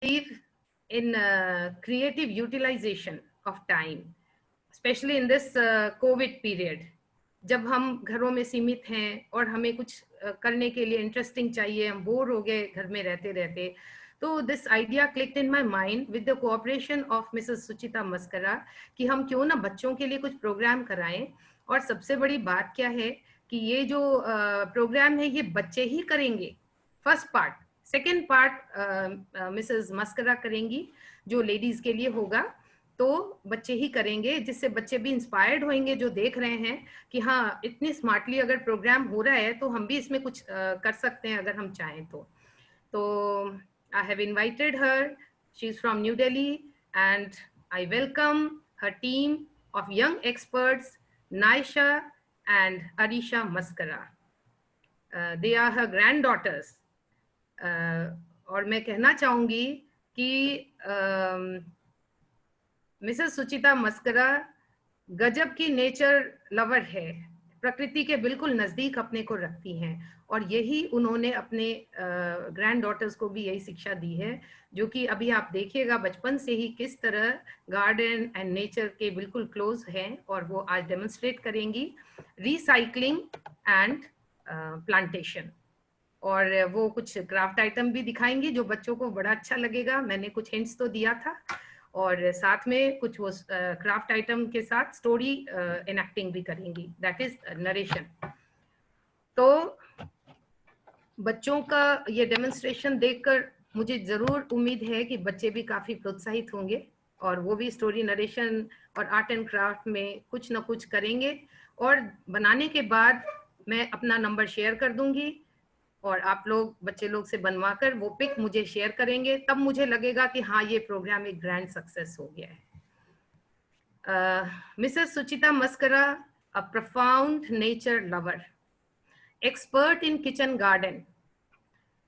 believe in creative utilization of time, especially in this COVID period. जब हम घरों में सीमित हैं और हमें कुछ करने के लिए इंटरेस्टिंग चाहिए, हम बोर हो गए घर में रहते रहते, तो this idea clicked in my mind with the cooperation of Mrs Suchita mascara कि हम क्यों ना बच्चों के लिए कुछ प्रोग्राम कराएं। और सबसे बड़ी बात क्या है कि ये जो प्रोग्राम है ये बच्चे ही करेंगे, first part. Second part Mrs mascara करेंगी जो लेडीज के लिए होगा, तो बच्चे ही करेंगे, जिससे बच्चे भी इंस्पायर्ड होंगे जो देख रहे हैं कि हाँ इतनी स्मार्टली अगर प्रोग्राम हो रहा है तो हम भी इसमें कुछ कर सकते हैं अगर हम चाहें तो I have invited her, she is from New Delhi and I welcome her team of young experts Naysha and Arisha Maskara. They are her granddaughters. और मैं कहना चाहूंगी कि मिसेस सुचिता मस्करा गजब की नेचर लवर है, प्रकृति के बिल्कुल नजदीक अपने को रखती हैं, और यही उन्होंने अपने ग्रैंड डॉटर्स को भी यही शिक्षा दी है, जो कि अभी आप देखिएगा बचपन से ही किस तरह गार्डन एंड नेचर के बिल्कुल क्लोज हैं, और वो आज डेमोन्स्ट्रेट करेंगी रिसाइकलिंग एंड प्लांटेशन। और वो कुछ क्राफ्ट आइटम भी दिखाएंगी जो बच्चों को बड़ा अच्छा लगेगा। मैंने कुछ हिंट्स तो दिया था, और साथ में कुछ वो क्राफ्ट आइटम के साथ स्टोरी एनैक्टिंग भी करेंगी, दैट इज नरेशन। तो बच्चों का ये डेमोन्स्ट्रेशन देखकर मुझे जरूर उम्मीद है कि बच्चे भी काफी प्रोत्साहित होंगे, और वो भी स्टोरी नरेशन और आर्ट एंड क्राफ्ट में कुछ ना कुछ करेंगे। और बनाने के बाद मैं अपना नंबर शेयर कर दूंगी, और आप लोग बच्चे लोग से बनवाकर वो पिक मुझे शेयर करेंगे, तब मुझे लगेगा कि हाँ ये प्रोग्राम एक ग्रैंड सक्सेस हो गया है। Mrs. Suchita Maskara, a profound nature lover, expert in kitchen garden,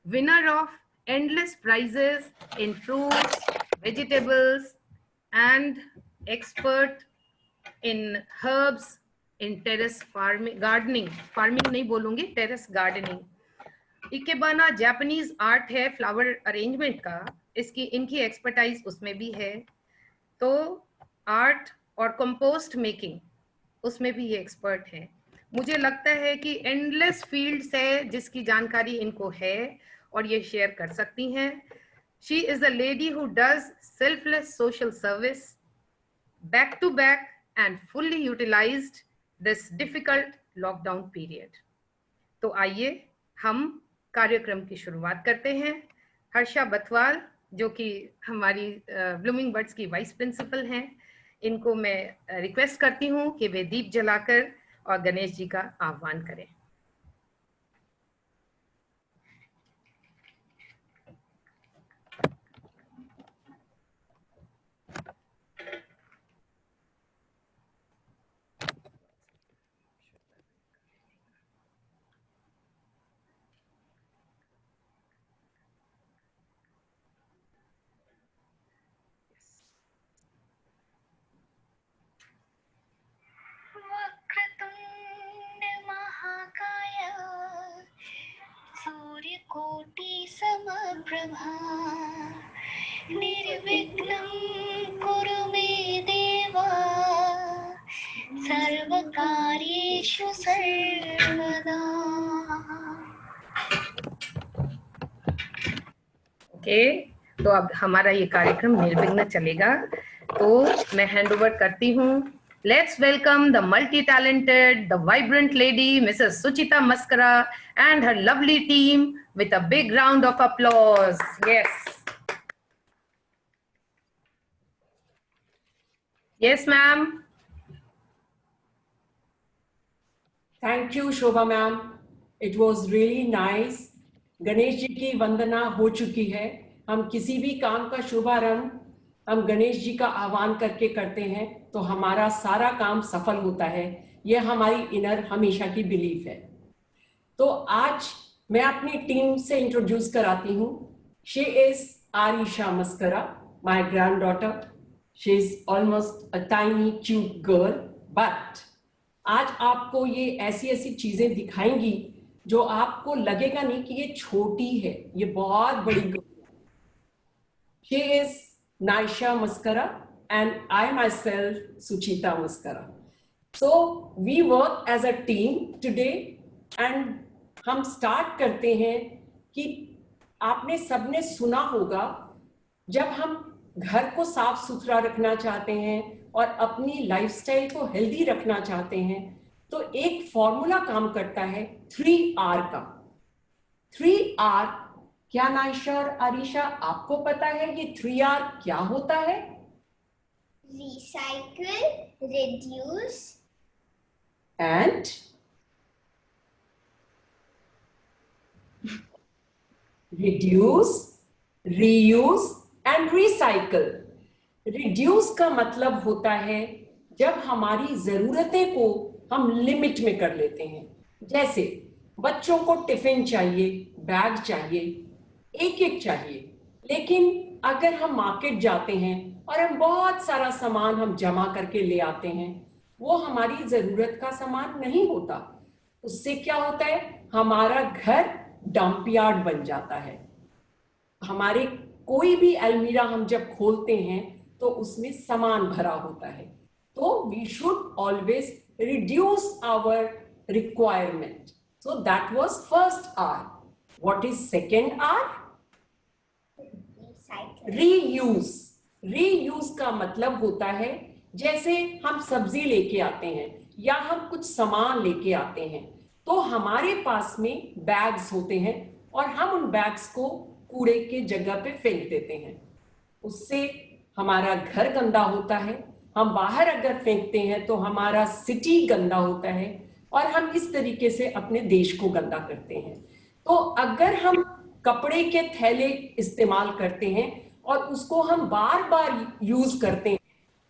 winner of endless prizes in fruits, vegetables, and expert in herbs, in terrace farming, gardening, farming नहीं बोलूंगी, terrace gardening. Ikebana Japanese art है flower arrangement का, इसकी इनकी expertise उसमें भी है। तो आर्ट और कंपोस्ट मेकिंग उसमें भी ये एक्सपर्ट है। मुझे लगता है कि एंडलेस फील्ड्स है जिसकी जानकारी इनको है और ये शेयर कर सकती हैं। She is a lady who does selfless social service back to back and fully utilised this difficult lockdown period. तो आइए हम कार्यक्रम की शुरुआत करते हैं। हर्षा बथवाल जो कि हमारी ब्लूमिंग बर्ड्स की वाइस प्रिंसिपल हैं, इनको मैं रिक्वेस्ट करती हूं कि वे दीप जलाकर और गणेश जी का आह्वान करें। सूर्यकोटि समप्रभा निर्विघ्नं कुरु मे देव सर्वकार्येषु सर्वदा। ओके, तो अब हमारा ये कार्यक्रम निर्विघ्न चलेगा। तो मैं हैंड ओवर करती हूँ। Let's welcome the multi-talented, the vibrant lady, Mrs. Suchita Maskara, and her lovely team with a big round of applause. Yes. Yes, ma'am. Thank you, Shobha ma'am. It was really nice. Ganesh ji की वंदना हो चुकी है। हम किसी भी काम का शुभारंभ हम गणेश जी का आह्वान करके करते हैं तो हमारा सारा काम सफल होता है। यह हमारी इनर हमेशा की बिलीफ है। तो आज मैं अपनी टीम से इंट्रोड्यूस कराती हूँ। She is Arisha Maskara, my granddaughter. She is almost a tiny cute girl, but आज आपको ये ऐसी ऐसी चीजें दिखाएंगी जो आपको लगेगा नहीं कि ये छोटी है, ये बहुत बड़ी गर्ल है। She is Naisha Maskara and I myself Suchita Maskara. So we work as a team today and हम start करते हैं कि आपने सबने सुना होगा जब हम घर को साफ सुथरा रखना चाहते हैं और अपनी लाइफस्टाइल को हेल्दी रखना चाहते हैं तो एक फॉर्मूला काम करता है 3R का। 3R क्या नाइशा और आरिशा आपको पता है ये 3R क्या होता है? Recycle, reduce, And reduce, reuse and recycle. Reduce का मतलब होता है जब हमारी जरूरतें को हम लिमिट में कर लेते हैं। जैसे बच्चों को टिफिन चाहिए, बैग चाहिए, एक एक चाहिए, लेकिन अगर हम मार्केट जाते हैं और हम बहुत सारा सामान हम जमा करके ले आते हैं, वो हमारी जरूरत का सामान नहीं होता। उससे क्या होता है, हमारा घर डंप यार्ड बन जाता है। हमारे कोई भी अलमीरा हम जब खोलते हैं तो उसमें सामान भरा होता है। तो we should always reduce our requirement. So that was first R. What is second R? recycle, Reuse. Reuse का मतलब होता है जैसे हम सब्जी लेके आते हैं या हम कुछ सामान लेके आते हैं तो हमारे पास में बैग्स होते हैं और हम उन बैग्स को कूड़े के जगह पे फेंक देते हैं। उससे हमारा घर गंदा होता है। हम बाहर अगर फेंकते हैं तो हमारा सिटी गंदा होता है और हम इस तरीके से अपने देश को गंदा करते हैं। तो अगर हम कपड़े के थैले इस्तेमाल करते हैं और उसको हम बार बार यूज करते हैं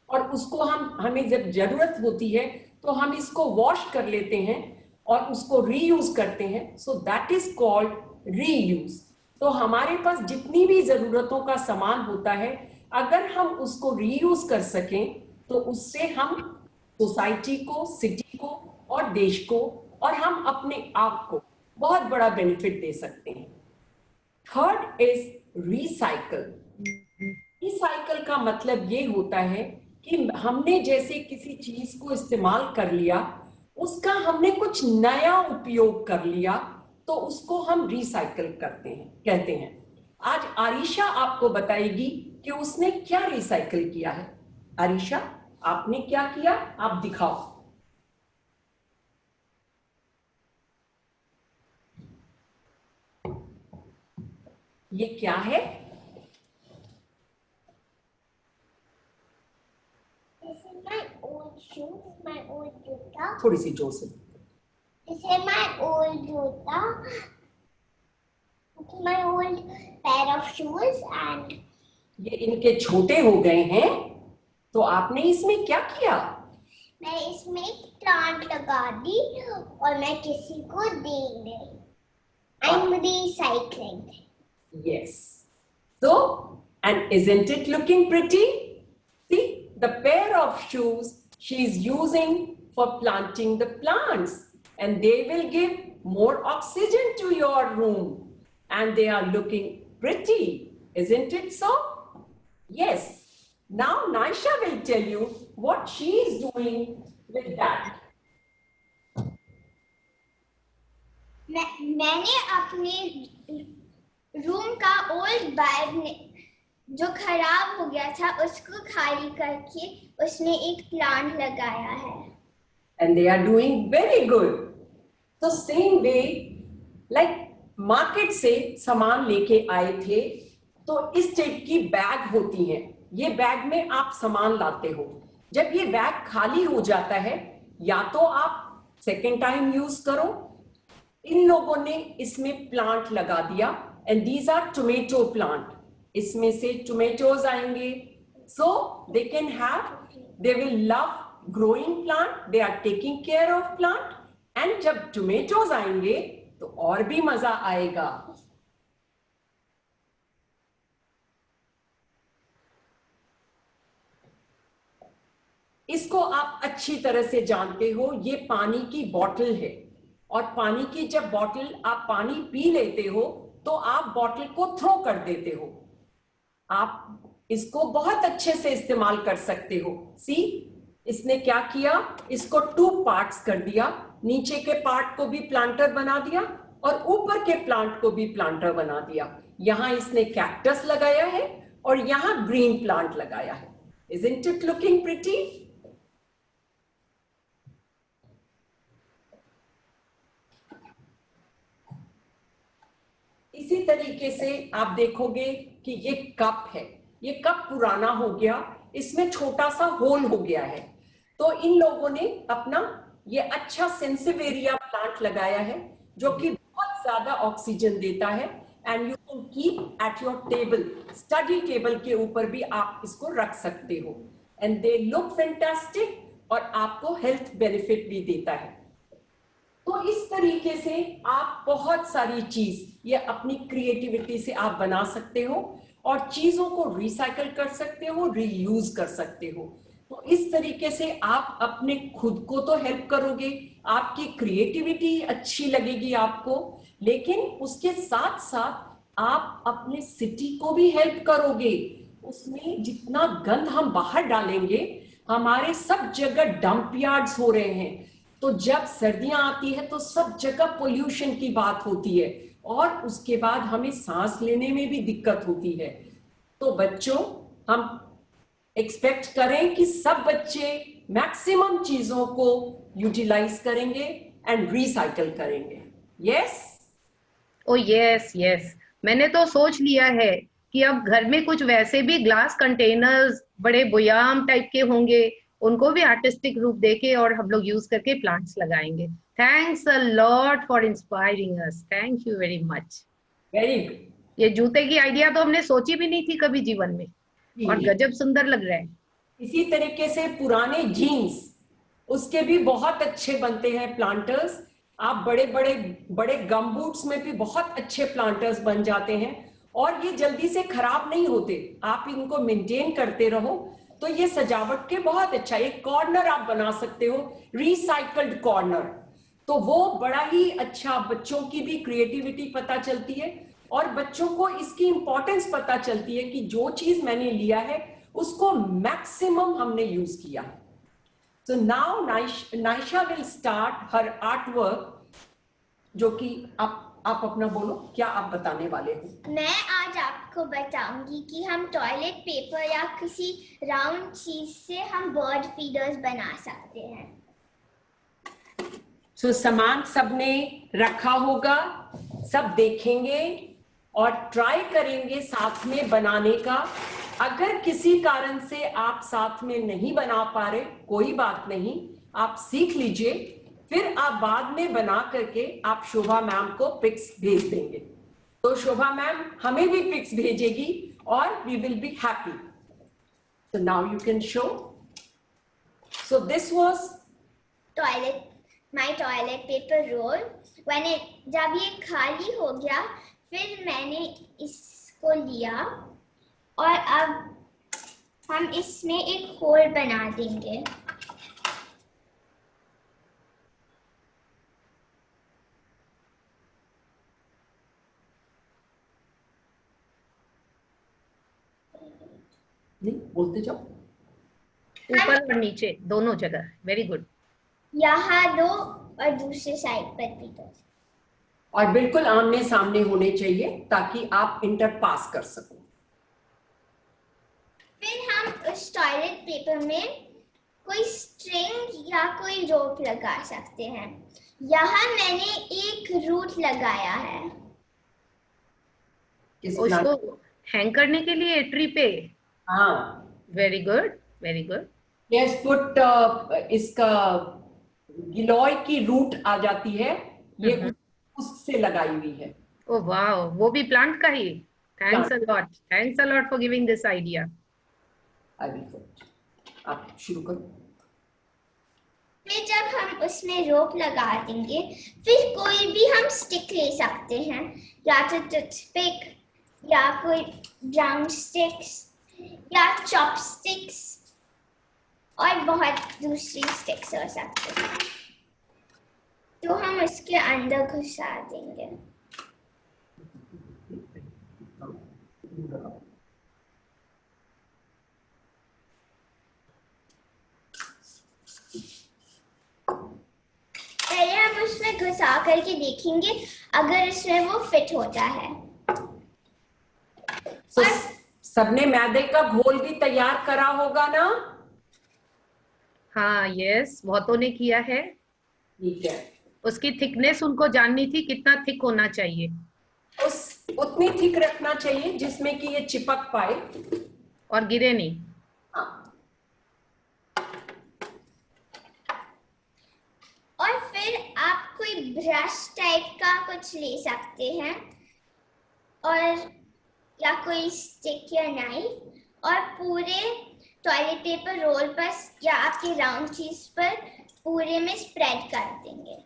और उसको हमें जब जरूरत होती है तो हम इसको वॉश कर लेते हैं और उसको रीयूज करते हैं, so that is called reuse. तो हमारे पास जितनी भी जरूरतों का सामान होता है अगर हम उसको रीयूज कर सकें तो उससे हम सोसाइटी को, सिटी को और देश को और हम अपने आप को बहुत बड़ा बेनिफिट दे सकते हैं। Third is recycle. रिसाइकल का मतलब ये होता है कि हमने जैसे किसी चीज को इस्तेमाल कर लिया, उसका हमने कुछ नया उपयोग कर लिया तो उसको हम रिसाइकल करते हैं, कहते हैं। आज आरिशा आपको बताएगी कि उसने क्या रिसाइकल किया है। आरिशा, आपने क्या किया, आप दिखाओ। ये क्या है? this is my old shoe, this is my old juta, थोड़ी सी जोर से। this is my old juta, this is my old pair of shoes and ये इनके छोटे हो गए हैं तो आपने इसमें क्या किया? मैं इसमें एक प्लांट लगा दी और मैं किसी को दे रही। I'm recycling. Yes. So, and isn't it looking pretty? See, the pair of shoes she is using for planting the plants and they will give more oxygen to your room and they are looking pretty. Isn't it so? Yes. Now Naisha will tell you what she is doing with that. मैंने अपने room का old bag जो खराब हो गया था उसको खाली करके उसमें एक प्लांट लगाया है। And they are doing very good. So same way, like market से सामान लेके आए थे तो इस टाइप की बैग होती हैं। ये बैग में आप सामान लाते हो। जब ये बैग खाली हो जाता है या तो आप सेकेंड टाइम यूज करो। इन लोगों ने इसमें प्लांट लगा दिया and these are tomato plant. इसमें से टोमेटोज आएंगे, so they can have, they will love growing plant, they are taking care of plant and जब टोमेटोज आएंगे तो और भी मजा आएगा। इसको आप अच्छी तरह से जानते हो, ये पानी की बॉटल है और पानी की जब बॉटल आप पानी पी लेते हो तो आप बॉटल को थ्रो कर देते हो। आप इसको बहुत अच्छे से इस्तेमाल कर सकते हो। सी, इसने क्या किया, इसको 2 पार्ट्स कर दिया, नीचे के पार्ट को भी प्लांटर बना दिया और ऊपर के प्लांट को भी प्लांटर बना दिया। यहां इसने कैक्टस लगाया है और यहां ग्रीन प्लांट लगाया है। Isn't it looking pretty? इसी तरीके से आप देखोगे कि ये कप है, ये कप पुराना हो गया, इसमें छोटा सा होल हो गया है, तो इन लोगों ने अपना ये अच्छा सेंसिवेरिया प्लांट लगाया है जो कि बहुत ज्यादा ऑक्सीजन देता है। And you can keep at your table, study table के ऊपर भी आप इसको रख सकते हो। एंड दे लुक फैंटास्टिक और आपको हेल्थ बेनिफिट भी देता है। तो इस तरीके से आप बहुत सारी चीज ये अपनी क्रिएटिविटी से आप बना सकते हो और चीजों को रिसाइकल कर सकते हो, रीयूज कर सकते हो। तो इस तरीके से आप अपने खुद को तो हेल्प करोगे, आपकी क्रिएटिविटी अच्छी लगेगी आपको, लेकिन उसके साथ साथ आप अपने सिटी को भी हेल्प करोगे। उसमें जितना गंद हम बाहर डालेंगे, हमारे सब जगह डंप यार्ड्स हो रहे हैं, तो जब सर्दियां आती है तो सब जगह पोल्यूशन की बात होती है और उसके बाद हमें सांस लेने में भी दिक्कत होती है। तो बच्चों, हम एक्सपेक्ट करें कि सब बच्चे मैक्सिमम चीजों को यूटिलाइज करेंगे एंड रिसाइकल करेंगे। यस? ओ यस यस, मैंने तो सोच लिया है कि अब घर में कुछ वैसे भी ग्लास कंटेनर्स बड़े बुयाम टाइप के होंगे, उनको भी आर्टिस्टिक रूप देके और हम लोग यूज करके प्लांट्स लगाएंगे। Thanks a lot for inspiring us, thank you very much. Very good. ये जूते की आइडिया तो हमने सोची भी नहीं थी कभी जीवन में, और गजब सुंदर लग रहा है। इसी तरीके से पुराने जीन्स, उसके भी बहुत अच्छे बनते हैं प्लांटर्स। आप बड़े बड़े बड़े गम बूट्स में भी बहुत अच्छे प्लांटर्स बन जाते हैं और ये जल्दी से खराब नहीं होते। आप इनको मेंटेन करते रहो तो ये सजावट के बहुत अच्छा, एक कॉर्नर आप बना सकते हो, रिसाइकल्ड कॉर्नर। तो वो बड़ा ही अच्छा, बच्चों की भी क्रिएटिविटी पता चलती है और बच्चों को इसकी इंपॉर्टेंस पता चलती है कि जो चीज मैंने लिया है उसको मैक्सिमम हमने यूज किया है। So now Naisha will start her artwork, जो कि आप अपना बोलो, क्या आप बताने वाले हो? मैं आज आपको बताऊंगी कि हम टॉयलेट पेपर या किसी राउंड चीज से हम बर्ड फीडर्स बना सकते हैं। So सामान सबने रखा होगा, सब देखेंगे और ट्राई करेंगे साथ में बनाने का। अगर किसी कारण से आप साथ में नहीं बना पा रहे, कोई बात नहीं, आप सीख लीजिए, फिर आप बाद में बना करके आप शोभा मैम को पिक्स भेज देंगे। तो शोभा मैम हमें भी पिक्स भेजेगी और we will be happy. So now you can show. So this was my toilet paper roll. जब ये खाली हो गया फिर मैंने इसको लिया और अब हम इसमें एक होल बना देंगे। नहीं बोलते जाओ, ऊपर और नीचे दोनों जगह। Very good. यहाँ दो और दूसरे साइड पर भी दो, और बिल्कुल आमने सामने होने चाहिए ताकि आप इंटर पास कर सको। फिर हम उस टॉयलेट पेपर में कोई स्ट्रिंग या कोई रोप लगा सकते हैं। यहाँ मैंने एक रूट लगाया है। उसको हैंग करने के लिए ट्री पे? हाँ, very good very good. Yes, put इसका गिलोय की रूट आ जाती है, ये उससे लगाई हुई है। ओ वाह, वो भी प्लांट का ही? Thanks a lot for giving this idea. I will put, आप शुरू करो। फिर जब हम उसमें रोप लगा देंगे, फिर कोई भी हम स्टिक ले सकते हैं, या तो टूथपिक या कोई ड्रम स्टिक्स या चॉपस्टिक्स और बहुत दूसरी स्टिक्स हो सकते हैं। तो हम उसके अंदर घुसा देंगे। घुसा करके देखेंगे अगर इसमें वो फिट होता है। So, सबने मैदे का घोल भी तैयार करा होगा ना? हाँ, यस, बहुतों ने किया है। ठीक है, उसकी थिकनेस उनको जाननी थी, कितना थिक होना चाहिए। उतनी थिक रखना चाहिए जिसमें कि ये चिपक पाए और गिरे नहीं। हाँ। और फिर आप कोई ब्रश टाइप का कुछ ले सकते हैं और या कोई स्टिक या नाइफ और पूरे टॉयलेट पेपर रोल पर या आपके राउंड चीज पर पूरे में स्प्रेड कर देंगे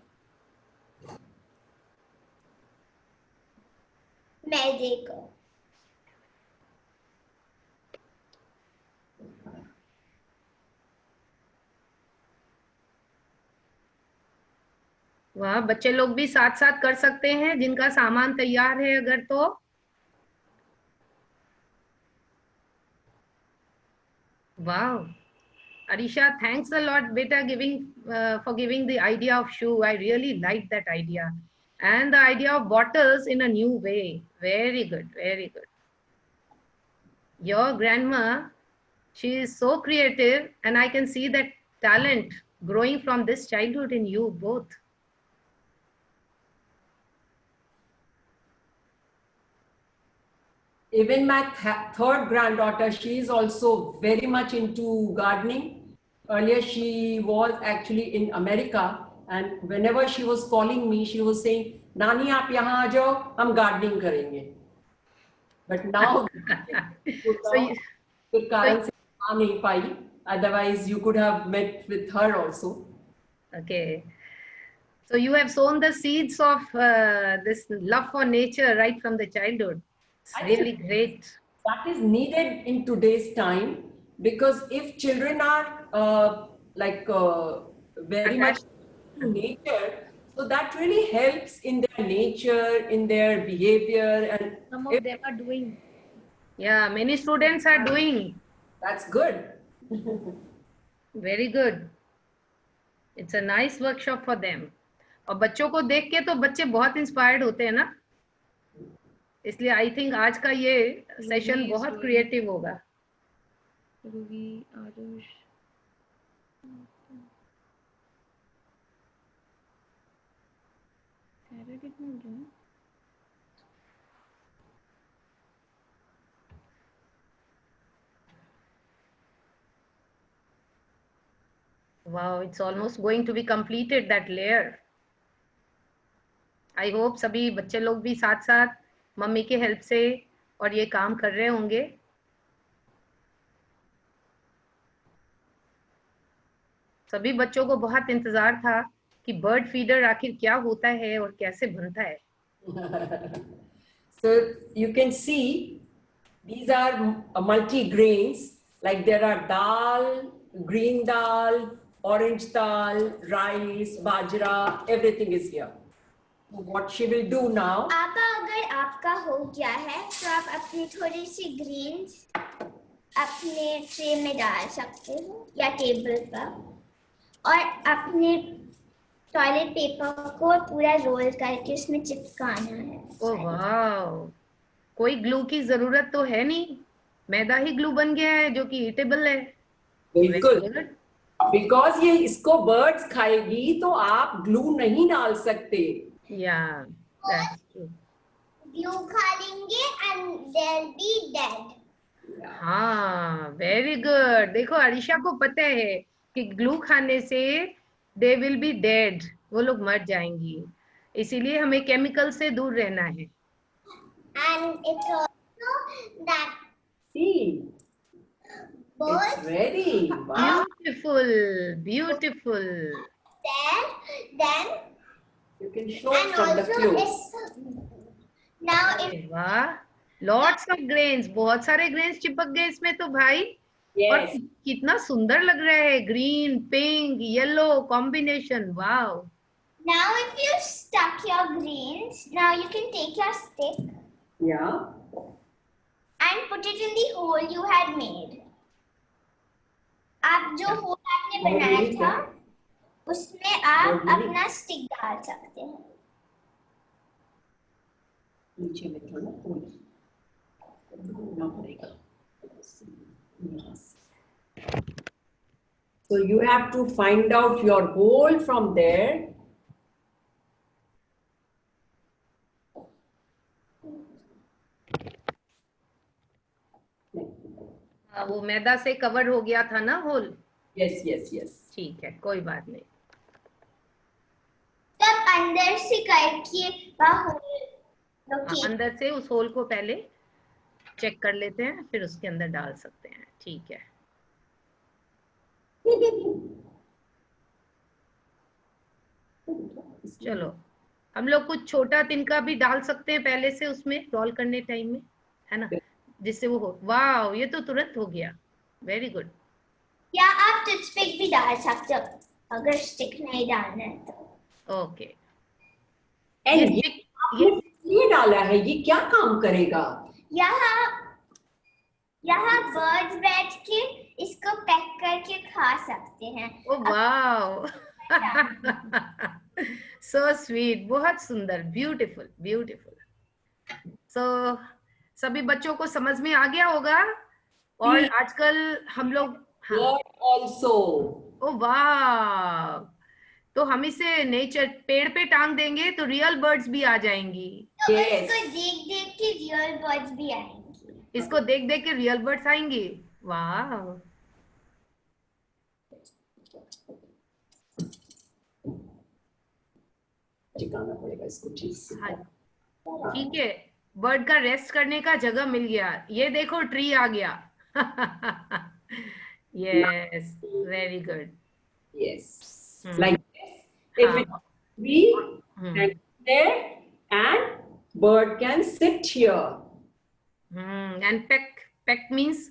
मैदे को। वाह, बच्चे लोग भी साथ साथ कर सकते हैं जिनका सामान तैयार है अगर तो। वाह, Arisha, thanks a lot, beta, for giving the idea of shoe. I really like that idea, and the idea of bottles in a new way. Very good, very good. Your grandma, she is so creative, and I can see that talent growing from this childhood in you both. Even my third granddaughter, she is also very much into gardening. Earlier, she was actually in America, and whenever she was calling me, she was saying, "Nani, आप यहाँ आ जाओ, हम gardening करेंगे." But now, So you- फिर कारण से आ नहीं पाई. Otherwise, you could have met with her also. okay. So you have sown the seeds of this love for nature right from the childhood. It's I really think great. that is needed in today's time, because if children are very much Attached. to nature, so that really helps in their nature, in their behavior, and Some of them are doing. Yeah, many students are doing. that's good. Very good. It's a nice workshop for them. और बच्चों को देख के तो बच्चे बहुत inspired होते हैं ना, इसलिए आई थिंक आज का ये सेशन बहुत क्रिएटिव होगा। रूबी, आरुष, सारा कितना हो गया? Wow, it's almost going to be completed that layer. I hope सभी बच्चे लोग भी साथ साथ मम्मी के हेल्प से और ये काम कर रहे होंगे। सभी बच्चों को बहुत इंतजार था कि बर्ड फीडर आखिर क्या होता है और कैसे बनता है। So you can see these are multi-grains, like there are dal, green dal, orange dal, rice, bajra, everything is here. So what she will do now? आपा, अगर आपका हो गया है तो आप अपनी थोड़ी सी ग्रीन्स अपने ट्रे में डाल सकते हो या टेबल पर और अपने टॉयलेट पेपर को पूरा रोल करके उसमें चिपकाना है। ओह वाव, कोई ग्लू की जरूरत तो है नहीं, मैदा ही ग्लू बन गया है जो कि ईटेबल है। बिल्कुल, Very good. बिकॉज ये इसको बर्ड्स खाएगी तो आप ग्लू नहीं डाल सकते। Yeah, that's true. ग्लू खा लेंगे and they'll be dead. हाँ, वेरी गुड। देखो अरीशा को पता है कि ग्लू खाने से दे विल बी डेड, वो लोग मर जाएंगी, इसीलिए हमें केमिकल से दूर रहना है। And it's also that See, birds it's very wow. Beautiful, beautiful. then You can show and from the also close. now if वाह, लॉट्स ऑफ ग्रेन्स, बहुत सारे ग्रेन्स चिपक गए इसमें तो भाई। और Yes. कितना सुंदर लग रहा है, green pink yellow combination, wow. now if you stuck your greens, now you can take your stick Yeah. and put it in the hole you had made. आप जो hole आपने बनाया था उसमें आप अपना स्टिक डाल सकते हैं। नीचे में थोड़ा ढूंढना पड़ेगा। So you have to find out your hole from there. वो मैदा से कवर हो गया था ना होल। Yes, yes, yes. ठीक है, कोई बात नहीं। तब अंदर से करके अंदर से उस होल को पहले चेक कर लेते हैं, फिर उसके अंदर डाल सकते हैं। ठीक है। चलो, हम लोग कुछ छोटा तिनका भी डाल सकते हैं पहले से उसमें रोल करने टाइम में, है ना, जिससे वो हो। वाह, ये तो तुरंत हो गया। Very good. या आप टूथपिक भी डाल सकते हो अगर स्टिक नहीं डालना है तो। ओके। ये डाला है, ये क्या काम करेगा? यहाँ बर्ड्स बैठ के इसको पैक करके खा सकते हैं। ओ वाओ, सो स्वीट, बहुत सुंदर, ब्यूटीफुल ब्यूटीफुल। सो सभी बच्चों को समझ में आ गया होगा। और आजकल हम लोग also. ओ वाह, तो हम इसे नेचर पेड़ पे टांग देंगे तो रियल बर्ड्स भी आ जाएंगी। तो इसको देख देख के रियल बर्ड्स भी आएंगी। इसको देख देख के रियल बर्ड्स आएंगी। वाह, टिकाना पड़ेगा इसको ठीक से। ठीक है, बर्ड का रेस्ट करने का जगह मिल गया। ये देखो, ट्री आ गया। Yes, very good. Yes, like this. If it be and there, and bird can sit here. And peck means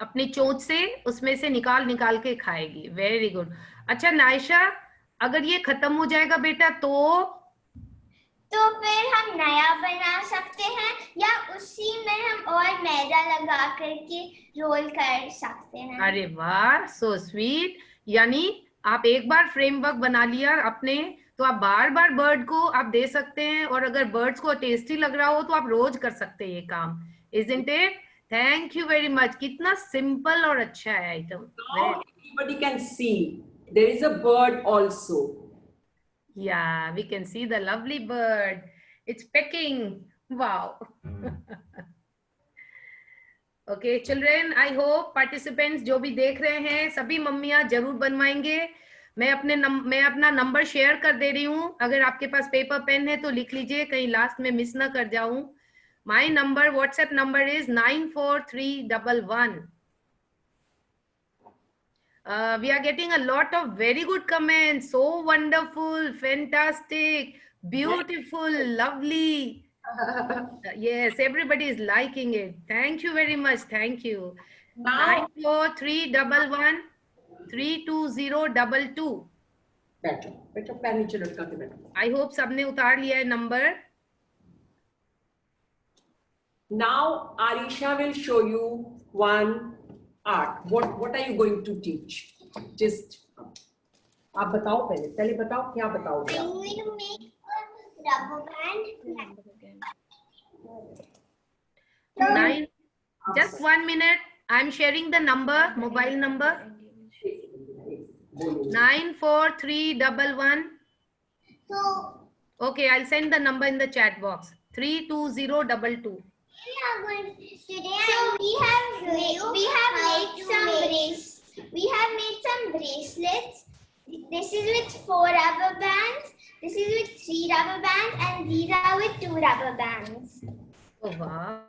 अपनी चोंच से उसमें से निकाल के खाएगी। Very good. अच्छा नायशा, अगर ये खत्म हो जाएगा बेटा तो फिर हम नया बना सकते हैं, या उसी में हम और मैदा लगा करके रोल कर सकते हैं। अरे वाह, सो स्वीट। यानी आप एक बार फ्रेमवर्क बना लिया अपने, तो आप बार बार बर्ड को आप दे सकते हैं, और अगर बर्ड्स को टेस्टी लग रहा हो तो आप रोज कर सकते हैं ये काम। Isn't it? Thank you very much. कितना सिंपल और अच्छा है item. Everybody can see there is a bird also. Yeah, we can see the lovely bird. It's pecking. Wow. Okay, children, I hope participants जो भी देख रहे हैं सभी मम्मियां जरूर बनवाएंगे। मैं अपना नंबर शेयर कर दे रही हूँ। अगर आपके पास पेपर पेन है तो लिख लीजिए, कहीं लास्ट में मिस ना कर जाऊं। My number, WhatsApp number is 94311. We are getting a lot of very good comments. So wonderful, fantastic, beautiful, lovely. Yes, everybody is liking it. Thank you very much. Thank you. 94311 32022. बैठो पैर नीचे लटका के बैठो। I hope सबने उतार लिया है number. Now Arisha will show you one art. What are you going to teach? Just आप बताओ, पहले बताओ क्या बताओगे? I'm going to make a rubber band. Just 1 minute. I'm sharing the number, mobile number. 94311. Okay, I'll send the number in the chat box. 32022. So we have made some bracelets. This is with 4 rubber bands. This is with 3 rubber bands, and these are with 2 rubber bands. Oh wow!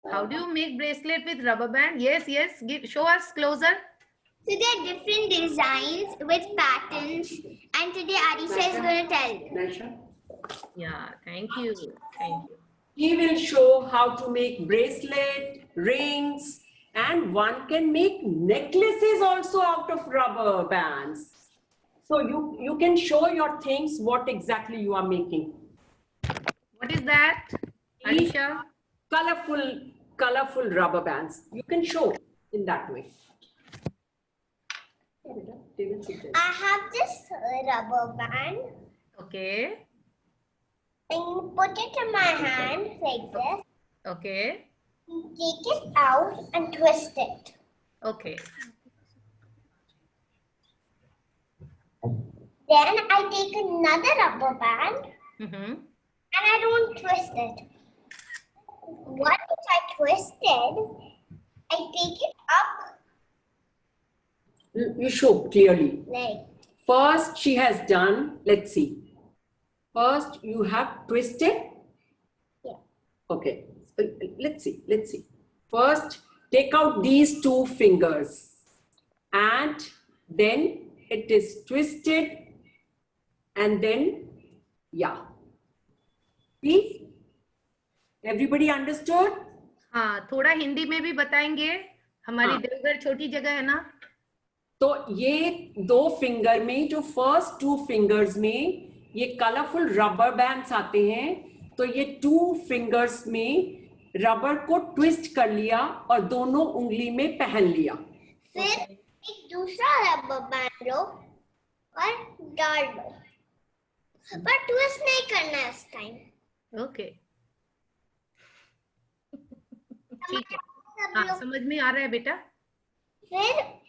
How do you make bracelet with rubber band? Yes, show us closer. So there are different designs with patterns, and today Arisha is going to tell you. Yeah, thank you. He will show how to make bracelet, rings, and one can make necklaces also out of rubber bands. So you can show your things, what exactly you are making. What is that, Arisha? Colorful rubber bands. You can show in that way. I have this rubber band Okay. and put it in my hand like this. Okay. Take it out and twist it. Okay. Then I take another rubber band Mm-hmm. and I don't twist it. Once I twisted, I take it up You show clearly. like First, she has done, let's see. First, you have twisted. yeah. Okay, so, let's see. First, take out these two fingers and then it is twisted and then, yeah. Please, everybody understood? हाँ, थोड़ा हिंदी में भी बताएंगे, हमारी हाँ। देवघर छोटी जगह है ना। तो ये दो फिंगर में, जो फर्स्ट टू फिंगर्स में ये कलरफुल रबर बैंड्स आते हैं, तो ये टू फिंगर्स में रबर को ट्विस्ट कर लिया और दोनों उंगली में पहन लिया। फिर एक दूसरा रबर बैंड लो और डाल दो, पर ट्विस्ट नहीं करना है इस टाइम। ओके, ठीक है। सब हाँ, लोग समझ में आ रहा है बेटा। फिर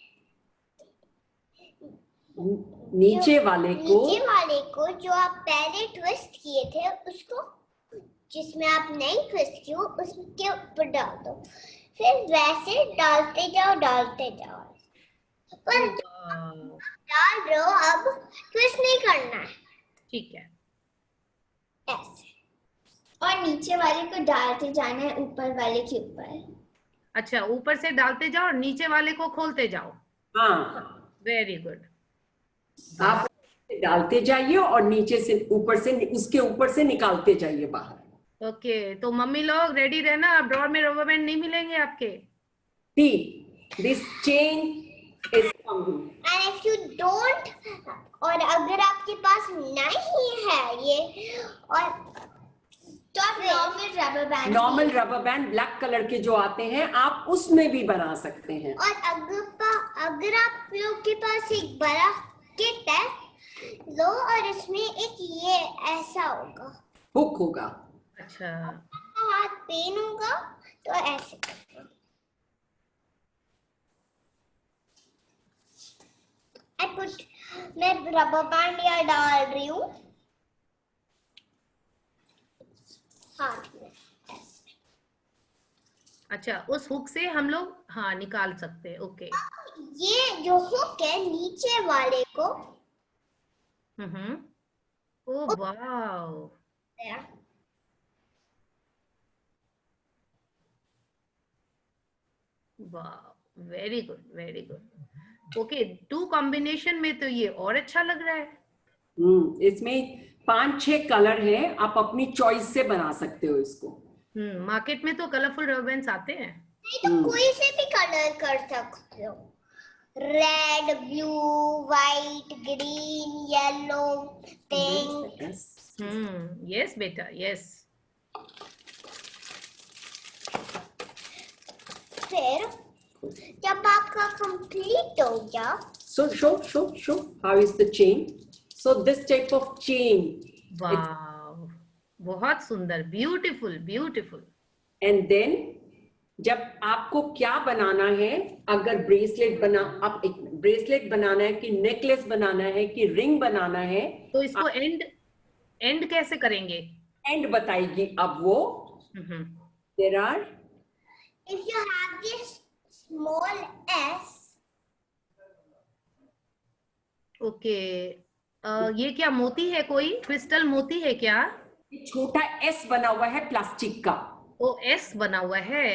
नीचे वाले को जो आप पहले ट्विस्ट किए थे उसको, जिसमें आप नहीं ट्विस्ट किए उसके ऊपर डाल दो। फिर वैसे डालते जाओ पर डाल रहे हो, अब ट्विस्ट नहीं करना है, ठीक है। ऐसे। और नीचे वाले को डालते जाना है ऊपर वाले के ऊपर। अच्छा, ऊपर से डालते जाओ और नीचे वाले को खोलते जाओ। हाँ, वेरी गुड। आप डालते जाइए और नीचे से ऊपर से, उसके ऊपर से निकालते जाइए बाहर। ओके, तो मम्मी लोग रेडी रहना, अब ड्रॉर में रबर बैंड नहीं मिलेंगे आपके। See, this chain is coming. And if you don't, और अगर आपके पास नहीं है ये, और तो आप normal rubber band black colour के जो आते हैं, आप उसमें भी बना सकते हैं। और अगर आप लोग के पास एक बड़ा किट है, लो और इसमें एक ये ऐसा होगा, हुक होगा। अच्छा, हाथ पेन होगा तो ऐसे करना। मैं रबर बैंड यहाँ डाल रही हूँ हाथ में। अच्छा, उस हुक से हम लोग हाँ निकाल सकते हैं। ओके, ये जो हुक है नीचे वाले को ओ वाओ, वाह, very good, very good. Okay, two combination में तो ये और अच्छा लग रहा है। इसमें 5-6 कलर हैं, आप अपनी चॉइस से बना सकते हो इसको। मार्केट में तो कलरफुल रबर बैंड्स आते हैं। नहीं तो कोई से भी कलर कर सकते हो, red, blue, white, green, yellow, pink. Yes बेटा, यस। फिर जब आपका कंप्लीट हो गया, So show how is the chain. So this type of chain. वाव, बहुत सुंदर, ब्यूटीफुल, ब्यूटीफुल। And then जब आपको क्या बनाना है, अगर ब्रेसलेट बनाना है कि नेकलेस बनाना है कि रिंग बनाना है, तो इसको एंड कैसे करेंगे? एंड बताएगी अब वो। There are, if you have this small S, okay, ये क्या मोती है, कोई क्रिस्टल मोती है क्या? छोटा S बना हुआ है प्लास्टिक का। ओ, एस बना हुआ है।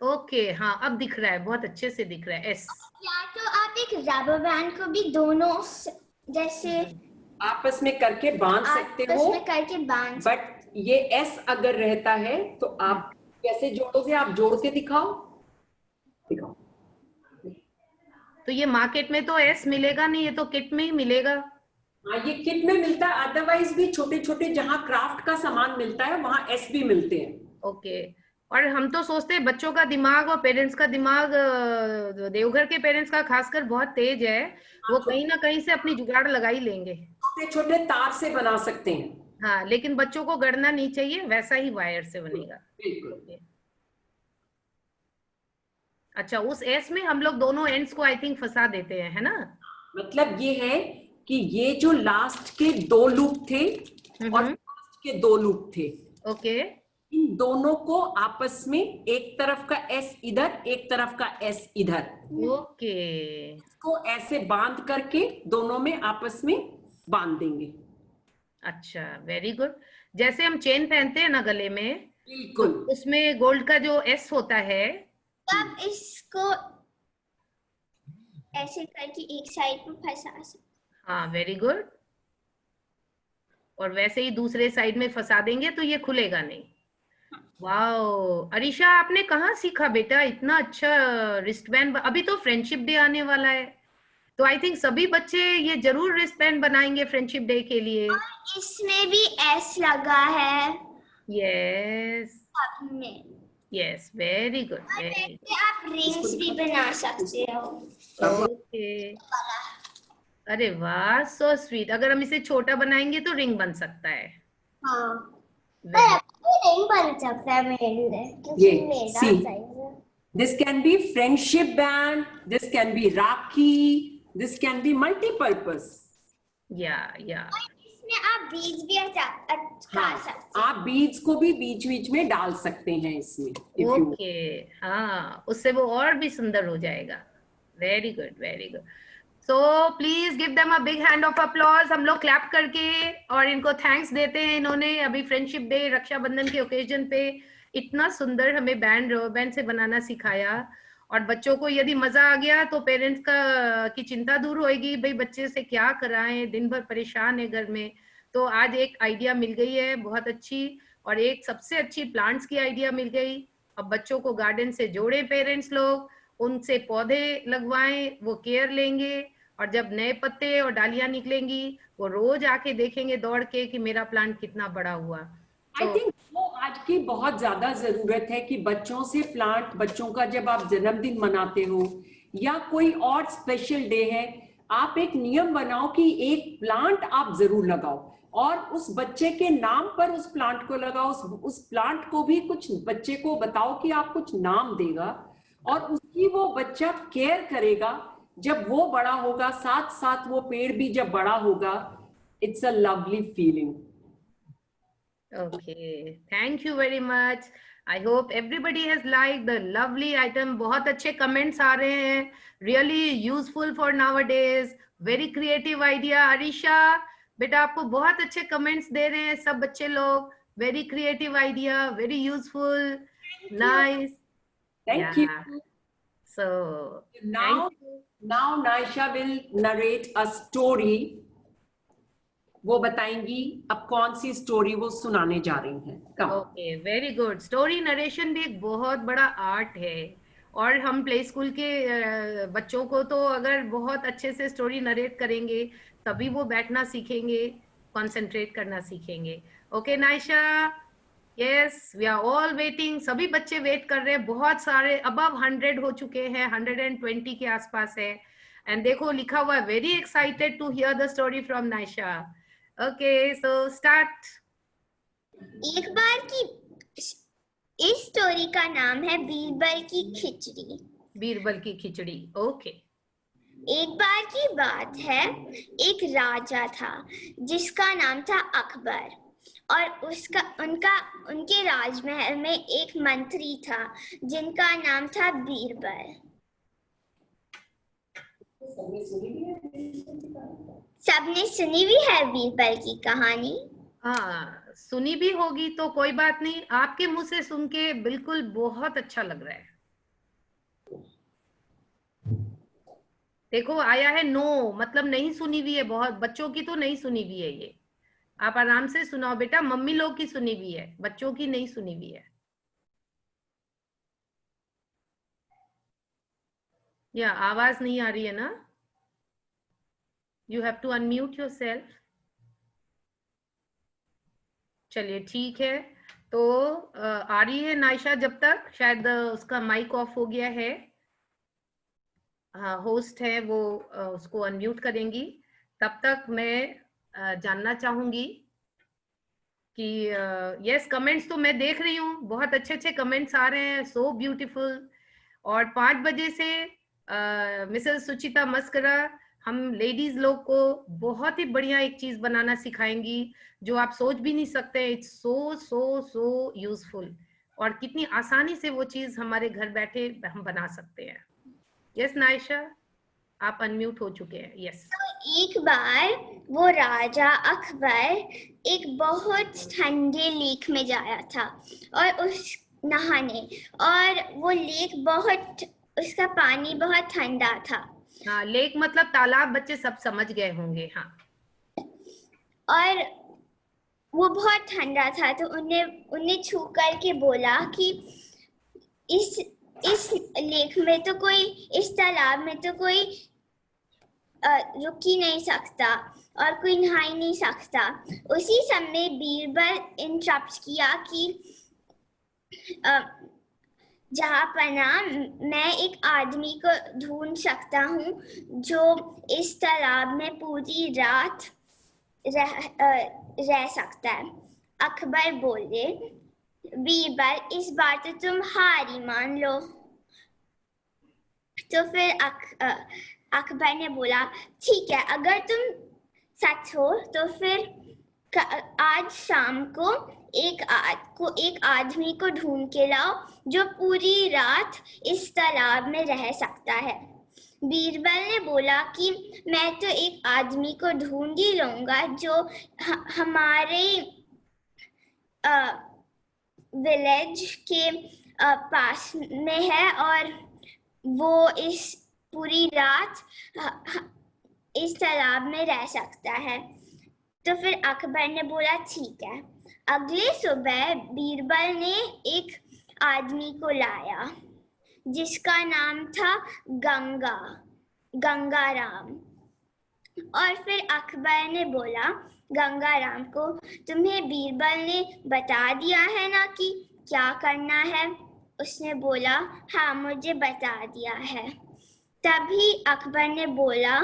ओके, हाँ अब दिख रहा है, बहुत अच्छे से दिख रहा है एस। या तो आप एक रबर बैंड को भी दोनों जैसे आपस में करके बांध सकते हो, बट ये एस अगर रहता है तो आप कैसे जोड़ोगे? आप जोड़ के दिखाओ। तो ये मार्केट में तो एस मिलेगा नहीं, ये तो किट में ही मिलेगा। हाँ, ये किट में मिलता है, अदरवाइज भी छोटे छोटे जहाँ क्राफ्ट का सामान मिलता है वहां एस भी मिलते हैं। ओके, और हम तो सोचते हैं बच्चों का दिमाग और पेरेंट्स का दिमाग, देवघर के पेरेंट्स का खासकर बहुत तेज है, वो कहीं ना कहीं से अपनी जुगाड़ लगा ही लेंगे। छोटे छोटे तार से बना सकते हैं। हाँ, लेकिन बच्चों को गड़ना नहीं चाहिए, वैसा ही वायर से बनेगा। बिल्कुल। ओके। अच्छा, उस एस में हम लोग दोनों एंड्स को आई थिंक फंसा देते हैं, है ना? मतलब ये है कि ये जो लास्ट के 2 लूप थे और फर्स्ट के 2 लूप थे, ओके। इन दोनों को आपस में एक तरफ का एस इधर, एक तरफ का एस इधर, ओके। को ऐसे बांध करके दोनों में आपस में बांध देंगे। अच्छा, वेरी गुड। जैसे हम चेन पहनते हैं ना गले में, तो बिल्कुल। उसमें गोल्ड का जो एस होता है, तब इसको ऐसे करके एक साइड में फंसा सकते। हाँ वेरी गुड, और वैसे ही दूसरे साइड में फंसा देंगे तो ये खुलेगा नहीं। वाओ, अरीशा आपने कहाँ सीखा बेटा इतना अच्छा रिस्ट बैंड? अभी तो फ्रेंडशिप डे आने वाला है, तो आई थिंक सभी बच्चे ये जरूर रिस्ट बैंड बनाएंगे फ्रेंडशिप डे के लिए। इसमें भी एस लगा है यस, सब में। यस, वेरी गुड, और वेरी वैसे आप रिंग्स भी बना सकते हो। गुड। ओके, अरे वाह, सो स्वीट। अगर हम इसे छोटा बनाएंगे तो रिंग बन सकता है। हाँ, वेरी, नहीं बन सकता है मेरे लिए, क्योंकि ये मेरा सी, साइज है। this can be friendship band, this can be rakhi, this can be multi-purpose. या इसमें आप बीज भी अटका हाँ, सकते आप बीज को भी बीच बीच में डाल सकते हैं इसमें, if you want. ओके, हाँ, उससे वो और भी सुंदर हो जाएगा। Very good, very good. So please give them a big hand of applause, हम लोग क्लैप करके और इनको थैंक्स देते हैं। इन्होंने अभी फ्रेंडशिप डे, रक्षाबंधन के ओकेजन पे इतना सुंदर हमें बैंड रबर बैंड से बनाना सिखाया। और बच्चों को यदि मजा आ गया तो पेरेंट्स का की चिंता दूर होएगी, भाई बच्चे से क्या कराएं, दिन भर परेशान है घर में। तो आज एक आइडिया मिल गई है बहुत अच्छी, और एक सबसे अच्छी प्लांट्स की आइडिया मिल गई। अब बच्चों को गार्डन से जोड़े पेरेंट्स लोग, उनसे पौधे लगवाएं, वो केयर लेंगे, और जब नए पत्ते और डालियां निकलेंगी वो रोज आके देखेंगे दौड़ के कि मेरा प्लांट कितना बड़ा हुआ। आई तो थिंक वो आज की बहुत ज्यादा जरूरत है कि बच्चों से प्लांट, बच्चों का जब आप जन्मदिन मनाते हो या कोई और स्पेशल डे है, आप एक नियम बनाओ कि एक प्लांट आप जरूर लगाओ और उस बच्चे के नाम पर उस प्लांट को लगाओ। उस प्लांट को भी कुछ बच्चे को बताओ कि आप कुछ नाम देगा और उसकी वो बच्चा केयर करेगा। जब वो बड़ा होगा, साथ साथ वो पेड़ भी जब बड़ा होगा, it's a lovely feeling. Okay, thank you very much. I hope everybody has liked the lovely item. बहुत अच्छे comments आ रहे हैं. Really useful for nowadays. Very creative idea. Arisha, बेटा आपको बहुत अच्छे comments दे रहे हैं सब बच्चे लोग. Very creative idea. Very useful. Nice. Thank you. Yeah. So, thank Now, you. now Naisha will narrate a story. वो बताएंगी अब कौन सी स्टोरी वो सुनाने जा रही हैं। Come. Okay, very good. Story narration भी एक बहुत बड़ा आर्ट है, और हम प्ले स्कूल के बच्चों को तो अगर बहुत अच्छे से स्टोरी नरेट करेंगे तभी वो बैठना सीखेंगे, कंसंट्रेट करना सीखेंगे। Okay Naysha, yes, we are all waiting. सभी बच्चे वेट कर रहे हैं, बहुत सारे, अबव 100 हो चुके हैं, 120 के आसपास है। एंड देखो लिखा हुआ है, very excited to hear the story from Naysha. Okay, so start. एक बार की इस स्टोरी का नाम है बीरबल की खिचड़ी। बीरबल की खिचड़ी। ओके। एक बार की बात है, एक राजा था जिसका नाम था अकबर, और उनके राजमहल में एक मंत्री था जिनका नाम था बीरबल। सबने सुनी भी है बीरबल की कहानी? हाँ, सुनी भी होगी तो कोई बात नहीं, आपके मुंह से सुन के बिल्कुल बहुत अच्छा लग रहा है। देखो आया है नो, मतलब नहीं सुनी हुई है, बहुत बच्चों की तो नहीं सुनी हुई है ये। आप आराम से सुनाओ बेटा, मम्मी लोग की सुनी हुई है, बच्चों की नहीं सुनी हुई है। या आवाज नहीं आ रही है ना? You have to unmute yourself. चलिए ठीक है, तो आ रही है नायशा जब तक, शायद उसका माइक ऑफ हो गया है। हाँ, होस्ट है वो उसको अनम्यूट करेंगी। तब तक मैं जानना चाहूंगी कि यस, कमेंट्स तो मैं देख रही हूँ, बहुत अच्छे अच्छे कमेंट्स आ रहे हैं, सो ब्यूटीफुल। और 5 बजे से मिसेस सुचिता मस्करा हम लेडीज लोग को बहुत ही बढ़िया एक चीज बनाना सिखाएंगी जो आप सोच भी नहीं सकते। It's so so so useful, और कितनी आसानी से वो चीज हमारे घर बैठे हम बना सकते हैं। यस नायशा, आप अनम्यूट हो चुके हैं। यस। एक बार वो राजा अकबर एक बहुत ठंडे लेक में जाया था और उस नहाने, और वो लेक बहुत, उसका पानी बहुत ठंडा था। हाँ, लेक मतलब तालाब, बच्चे सब समझ गए होंगे। हाँ, और वो बहुत ठंडा था, तो उन्हें छू करके बोला कि इस लेक में तो कोई, इस तालाब में तो कोई रुक ही नहीं सकता और कोई नहा ही नहीं सकता। उसी समय बीरबल इंटरप्ट किया कि जहाँपना, मैं एक आदमी को ढूंढ सकता हूँ जो इस तालाब में पूरी रात रह सकता है। अकबर बोले, बीरबल इस बार तो तुम हार ही मान लो। तो फिर अकबर ने बोला, ठीक है, अगर तुम सच हो तो फिर आज शाम को एक आदमी को ढूंढ के लाओ जो पूरी रात इस तालाब में रह सकता है। बीरबल ने बोला कि मैं तो एक आदमी को ढूंढ ही लूंगा जो हमारे विलेज के पास में है, और वो इस पूरी रात इस तालाब में रह सकता है। तो फिर अकबर ने बोला, ठीक है। अगले सुबह बीरबल ने एक आदमी को लाया जिसका नाम था गंगाराम। और फिर अकबर ने बोला गंगाराम को, तुम्हें बीरबल ने बता दिया है ना कि क्या करना है? उसने बोला, हाँ, मुझे बता दिया है। तभी अकबर ने बोला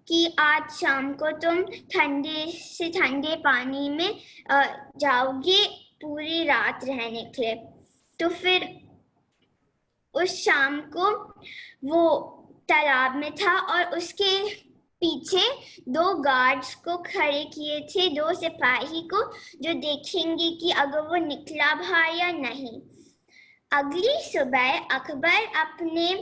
कि आज शाम को तुम ठंडे से ठंडे पानी में जाओगे पूरी रात रहने के लिए। तो फिर उस शाम को वो तालाब में था और उसके पीछे 2 गार्ड्स को खड़े किए थे, 2 सिपाही को, जो देखेंगे कि अगर वो निकला बाहर या नहीं। अगली सुबह अकबर अपने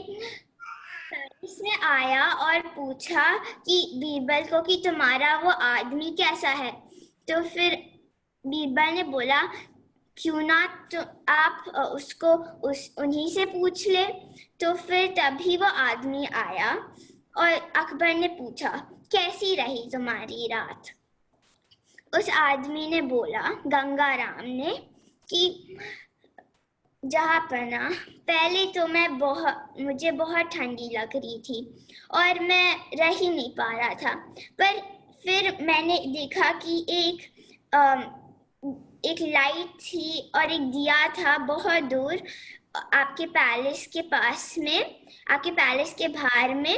पैलेस में आया और पूछा कि बीरबल को कि तुम्हारा वो आदमी कैसा है? तो फिर बीरबल ने बोला, क्यों ना तो आप उसको उन्हीं से पूछ ले। तो फिर तभी वो आदमी आया और अकबर ने पूछा, कैसी रही तुम्हारी रात? उस आदमी ने बोला, गंगाराम ने, कि जहाँपना, पहले तो मुझे बहुत ठंडी लग रही थी और मैं रह ही नहीं पा रहा था, पर फिर मैंने देखा कि एक लाइट थी और एक दिया था बहुत दूर आपके पैलेस के पास में, आपके पैलेस के बाहर में,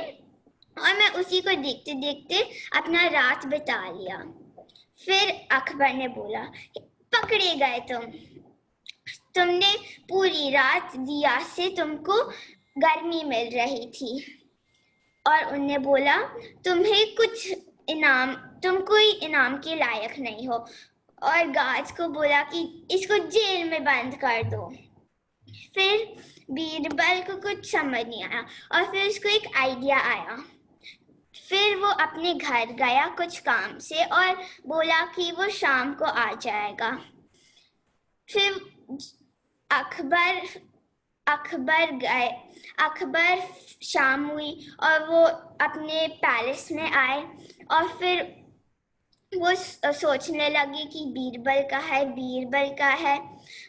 और मैं उसी को देखते देखते अपना रात बिता लिया। फिर अकबर ने बोला, पकड़े गए तुमने पूरी रात दिया से तुमको गर्मी मिल रही थी। और उन्हें बोला, तुम कोई इनाम के लायक नहीं हो। और गार्ड्स को बोला कि इसको जेल में बंद कर दो। फिर बीरबल को कुछ समझ नहीं आया और फिर उसको एक आइडिया आया। फिर वो अपने घर गया कुछ काम से और बोला कि वो शाम को आ जाएगा। फिर अकबर शाम हुई और वो अपने पैलेस में आए और फिर वो सोचने लगे कि बीरबल का है।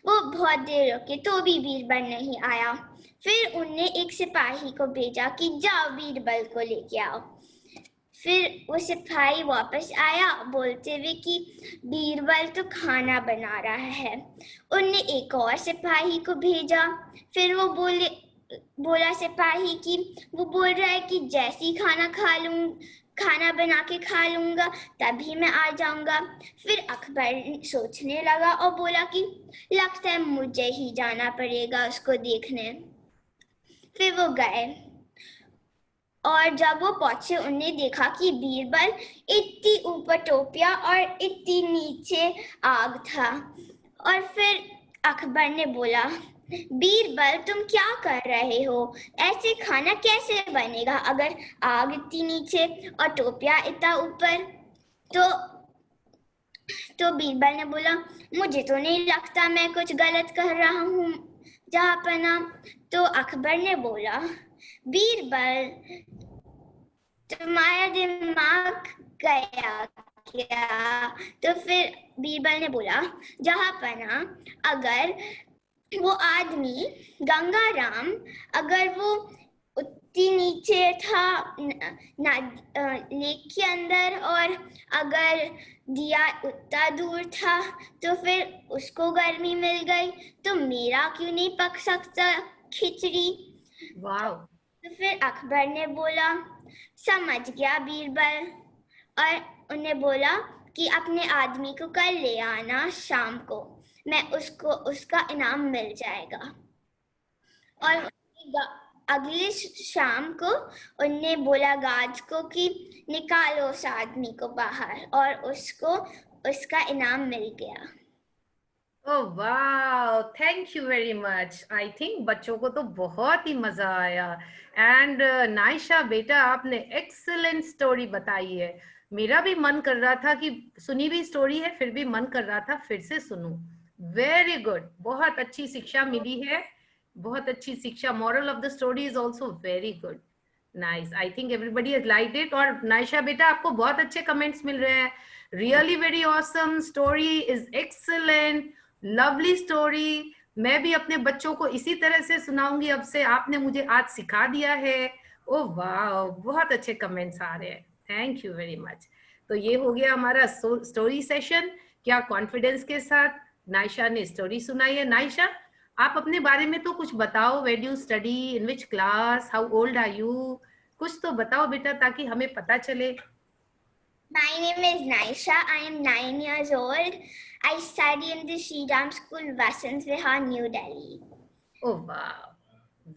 वो बहुत देर रुके तो भी बीरबल नहीं आया। फिर उनने एक सिपाही को भेजा कि जाओ बीरबल को लेके आओ। फिर वो सिपाही वापस आया बोलते हुए कि बीरबल तो खाना बना रहा है। उनने एक और सिपाही को भेजा। फिर वो बोला सिपाही कि वो बोल रहा है कि जैसे ही खाना बना के खा लूंगा तभी मैं आ जाऊंगा। फिर अकबर सोचने लगा और बोला कि लगता है मुझे ही जाना पड़ेगा उसको देखने। फिर वो गए और जब वो पहुंचे उन्हें देखा कि बीरबल इतनी ऊपर टोपिया और इतनी नीचे आग था। और फिर अकबर ने बोला, बीरबल तुम क्या कर रहे हो? ऐसे खाना कैसे बनेगा अगर आग इतनी नीचे और टोपिया इतना ऊपर? तो बीरबल ने बोला, मुझे तो नहीं लगता मैं कुछ गलत कर रहा हूँ जहाँपना। तो अकबर ने बोला, बीरबल तुम्हारा दिमाग गया क्या? तो फिर बीरबल ने बोला, जहाँपना अगर वो आदमी गंगाराम अगर वो उतनी नीचे था लेक के अंदर और अगर दिया उतना दूर था तो फिर उसको गर्मी मिल गई तो मेरा क्यों नहीं पक सकता खिचड़ी? वाह। तो फिर अकबर ने बोला, समझ गया बीरबल। और उन्हें बोला कि अपने आदमी को कल ले आना शाम को, मैं उसका इनाम मिल जाएगा। और अगली शाम को उनने बोला गार्ड्स को कि निकालो उस आदमी को बाहर और उसको उसका इनाम मिल गया। ओह वाह, thank you very much. I think बच्चों को तो बहुत ही मजा आया। एंड नायशा बेटा, आपने एक्सीलेंट स्टोरी बताई है। मेरा भी मन कर रहा था कि सुनी हुई स्टोरी है फिर भी मन कर रहा था फिर से सुनूं। वेरी गुड, बहुत अच्छी शिक्षा मिली है, बहुत अच्छी शिक्षा। Moral of the story is also very good, nice. I think everybody has liked it. और नायशा बेटा, आपको बहुत अच्छे कमेंट्स मिल रहे हैं। Really very awesome story, is excellent, lovely story. मैं भी अपने बच्चों को इसी तरह से सुनाऊंगी अब से, आपने मुझे आज सिखा दिया है। ओह वाह, बहुत अच्छे कमेंट्स आ रहे हैं, थैंक यू वेरी मच। तो ये हो गया हमारा स्टोरी सेशन। क्या कॉन्फिडेंस के साथ नायशा ने स्टोरी सुनाई है। नायशा, आप अपने बारे में तो कुछ बताओ। Where do you study, in which class, how old are you? कुछ तो बताओ बेटा ताकि हमें पता चले। My name is Naisha. I am 9 years old. I study in the Sri Ram School, Vasant Vihar, New Delhi. ओह वाह,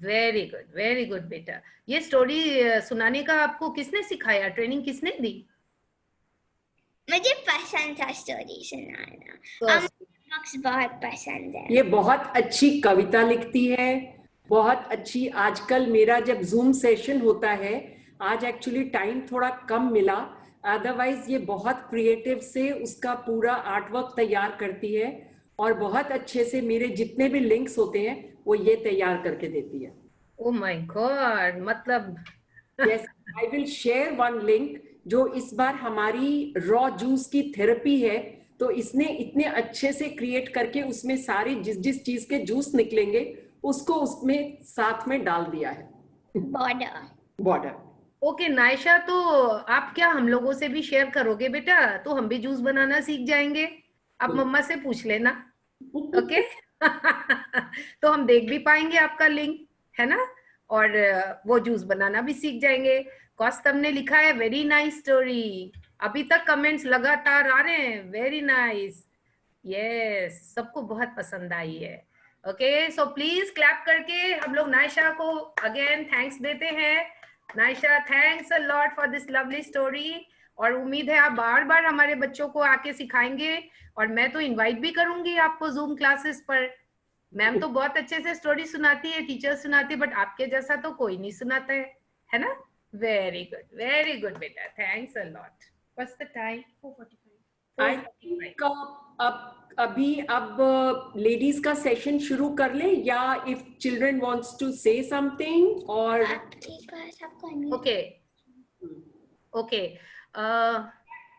वेरी गुड, वेरी गुड बेटा। ये स्टोरी सुनाने का आपको किसने सिखाया, ट्रेनिंग किसने दी? मुझे पसंद था स्टोरी सुनाना, तो बुक्स बहुत पसंद है। ये बहुत अच्छी कविता लिखती है, बहुत अच्छी। आजकल मेरा जब जूम सेशन होता है, आज एक्चुअली टाइम थोड़ा कम मिला, अदरवाइज ये बहुत क्रिएटिव से उसका पूरा आर्टवर्क तैयार करती है और बहुत अच्छे से मेरे जितने भी लिंक्स होते हैं वो ये तैयार करके देती है। ओह माय गॉड, मतलब yes, I will share one link जो इस बार हमारी रॉ जूस की थेरेपी है, तो इसने इतने अच्छे से क्रिएट करके उसमें सारी जिस चीज के जूस निकलेंगे उसको उसमें साथ में डाल दिया है। बॉर्डर। ओके नायशा, तो आप क्या हम लोगों से भी शेयर करोगे बेटा? तो हम भी जूस बनाना सीख जाएंगे। आप मम्मा से पूछ लेना, ओके? तो हम देख भी पाएंगे आपका लिंक, है ना? और वो जूस बनाना भी सीख जाएंगे। कौस्तम ने लिखा है वेरी नाइस स्टोरी। अभी तक कमेंट्स लगातार आ रहे हैं, वेरी नाइस। यस, सबको बहुत पसंद आई है। ओके, सो प्लीज क्लैप करके हम लोग नायशा को अगेन थैंक्स देते हैं। Naysha, thanks a lot for this lovely story. और उम्मीद है आप बार बार हमारे बच्चों को आके सिखाएंगे, और मैं तो इनवाइट भी करूंगी आपको जूम क्लासेस पर। मैम तो बहुत अच्छे से स्टोरी सुनाती है, टीचर सुनाती है, बट आपके जैसा तो कोई नहीं सुनाता है ना? वेरी गुड बेटा, thanks a lot. What's the time? 4:45। I think अब लेडीज का सेशन शुरू कर ले, या if children wants to say something और ओके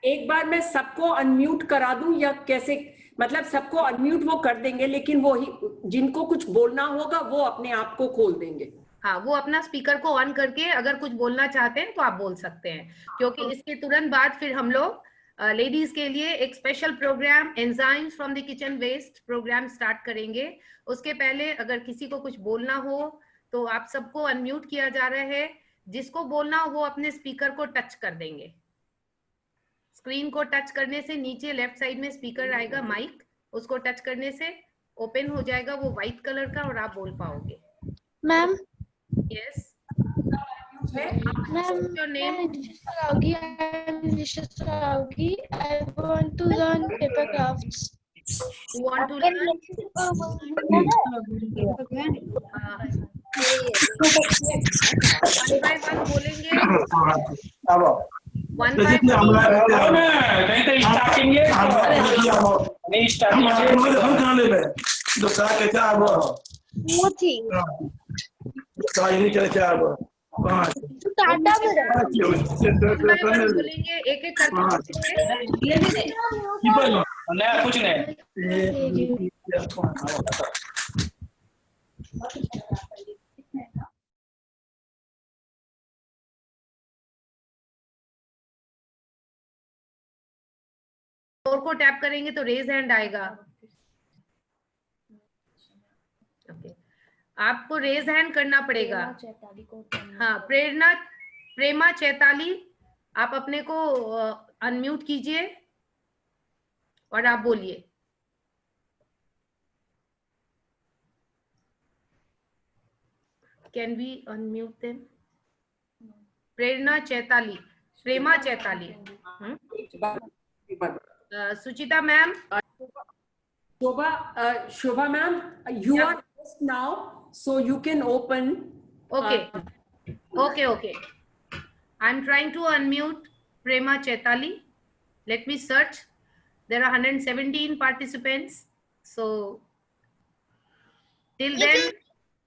एक बार मैं सबको अनम्यूट करा दूं या कैसे? मतलब सबको अनम्यूट वो कर देंगे, लेकिन वो ही जिनको कुछ बोलना होगा वो अपने आप को खोल देंगे। हाँ, वो अपना स्पीकर को ऑन करके अगर कुछ बोलना चाहते हैं तो आप बोल सकते हैं, क्योंकि इसके तुरंत बाद फिर हम लोग लेडीज के लिए एक special programme enzymes from the kitchen waste programme start करेंगे। उसके पहले अगर किसी को कुछ बोलना हो तो आप सबको अनम्यूट किया जा रहा है। जिसको बोलना हो वो अपने स्पीकर को टच कर देंगे। स्क्रीन को टच करने से नीचे लेफ्ट साइड में स्पीकर आएगा माइक, उसको टच करने से ओपन हो जाएगा वो व्हाइट कलर का और आप बोल पाओगे। Ma'am yes ma'am your name? I want to learn paper crafts. You want to learn? One by one बोलेंगे। One by one। बोलेंगे एक एक करके। कुछ नहीं। और को टैप करेंगे तो रेज हैंड आएगा। ओके, आपको रेज हैंड करना पड़ेगा। हाँ, प्रेमा चैताली, आप अपने को अनम्यूट कीजिए और आप बोलिए। Can we unmute them? Prema Chaitali. Suchita ma'am. Shobha ma'am, you Yeah. are just now, so you can open. Okay. Okay. I'm trying to unmute Prema Chaitali. Let me search. There are 117 participants. So till You then, can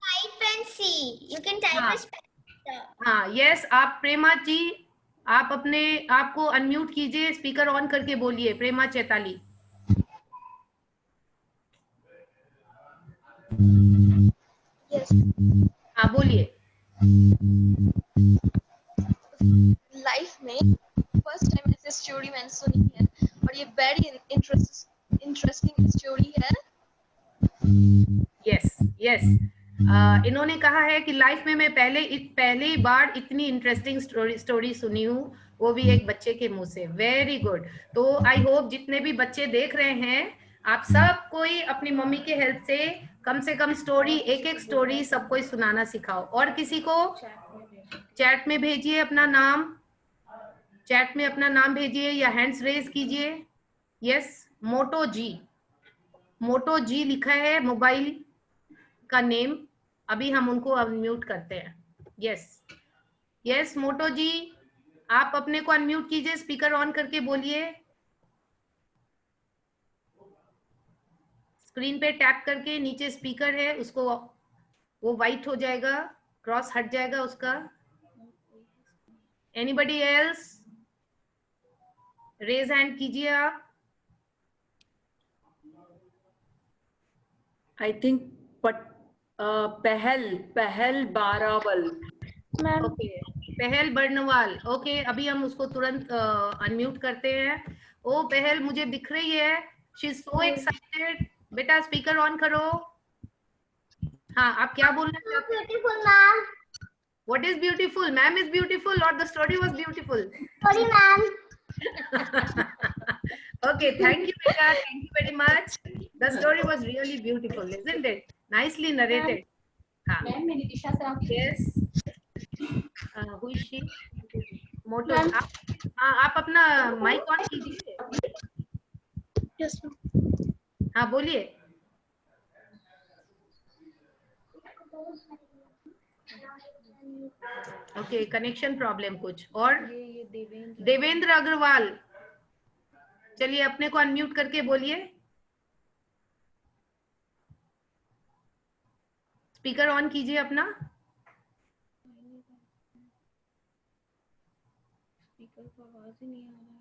type and see. You can type हाँ. a spell. हाँ, yes, आप प्रेमा जी, आप अपने आप को unmute कीजिए, speaker on करके बोलिए। प्रेमा चैताली। Yes. हाँ, बोलिए। लाइफ में फर्स्ट टाइम ऐसे स्टोरी मैंने सुनी है और ये वेरी इंटरेस्टिंग स्टोरी है। यस इन्होंने कहा है कि लाइफ में मैं पहली बार इतनी इंटरेस्टिंग स्टोरी सुनी हूँ, वो भी एक बच्चे के मुंह से। Very good. तो आई होप जितने भी बच्चे देख रहे हैं, आप सब कोई अपनी मम्मी के हेल्प से कम स्टोरी, एक स्टोरी सब कोई सुनाना सिखाओ। और किसी को चैट में भेजिए अपना नाम, चैट में अपना नाम भेजिए या हैंड्स रेज कीजिए। यस, मोटो जी लिखा है मोबाइल का नेम। अभी हम उनको अनम्यूट करते हैं। यस मोटो जी, आप अपने को अनम्यूट कीजिए, स्पीकर ऑन करके बोलिए। स्क्रीन पे टैप करके नीचे स्पीकर है, उसको वो व्हाइट हो जाएगा, क्रॉस हट जाएगा उसका। Anybody else? रेज हैंड कीजिए आप। I think, but पहल बारावल। ओके, पहल बर्नवाल। ओके, अभी हम उसको तुरंत अनम्यूट करते हैं। ओ पहल, मुझे दिख रही है, शी इज सो एक्साइटेड। बेटा स्पीकर ऑन करो। हाँ, आप क्या बोलना चाहते हैं? Beautiful, ma'am. What is beautiful? Ma'am is beautiful or the story was beautiful? Sorry, ma'am. Okay, thank you, beta. Thank you very much. The story was really beautiful, isn't it? Nicely narrated. हाँ. Yes. Who is she? Moto. आप अपना mic on कीजिए। Yes. हाँ, बोलिए। Okay, connection problem कुछ। और देवेंद्र अग्रवाल, चलिए अपने को अनम्यूट करके बोलिए। स्पीकर ऑन कीजिए अपना। स्पीकर को आवाज ही नहीं आ रहा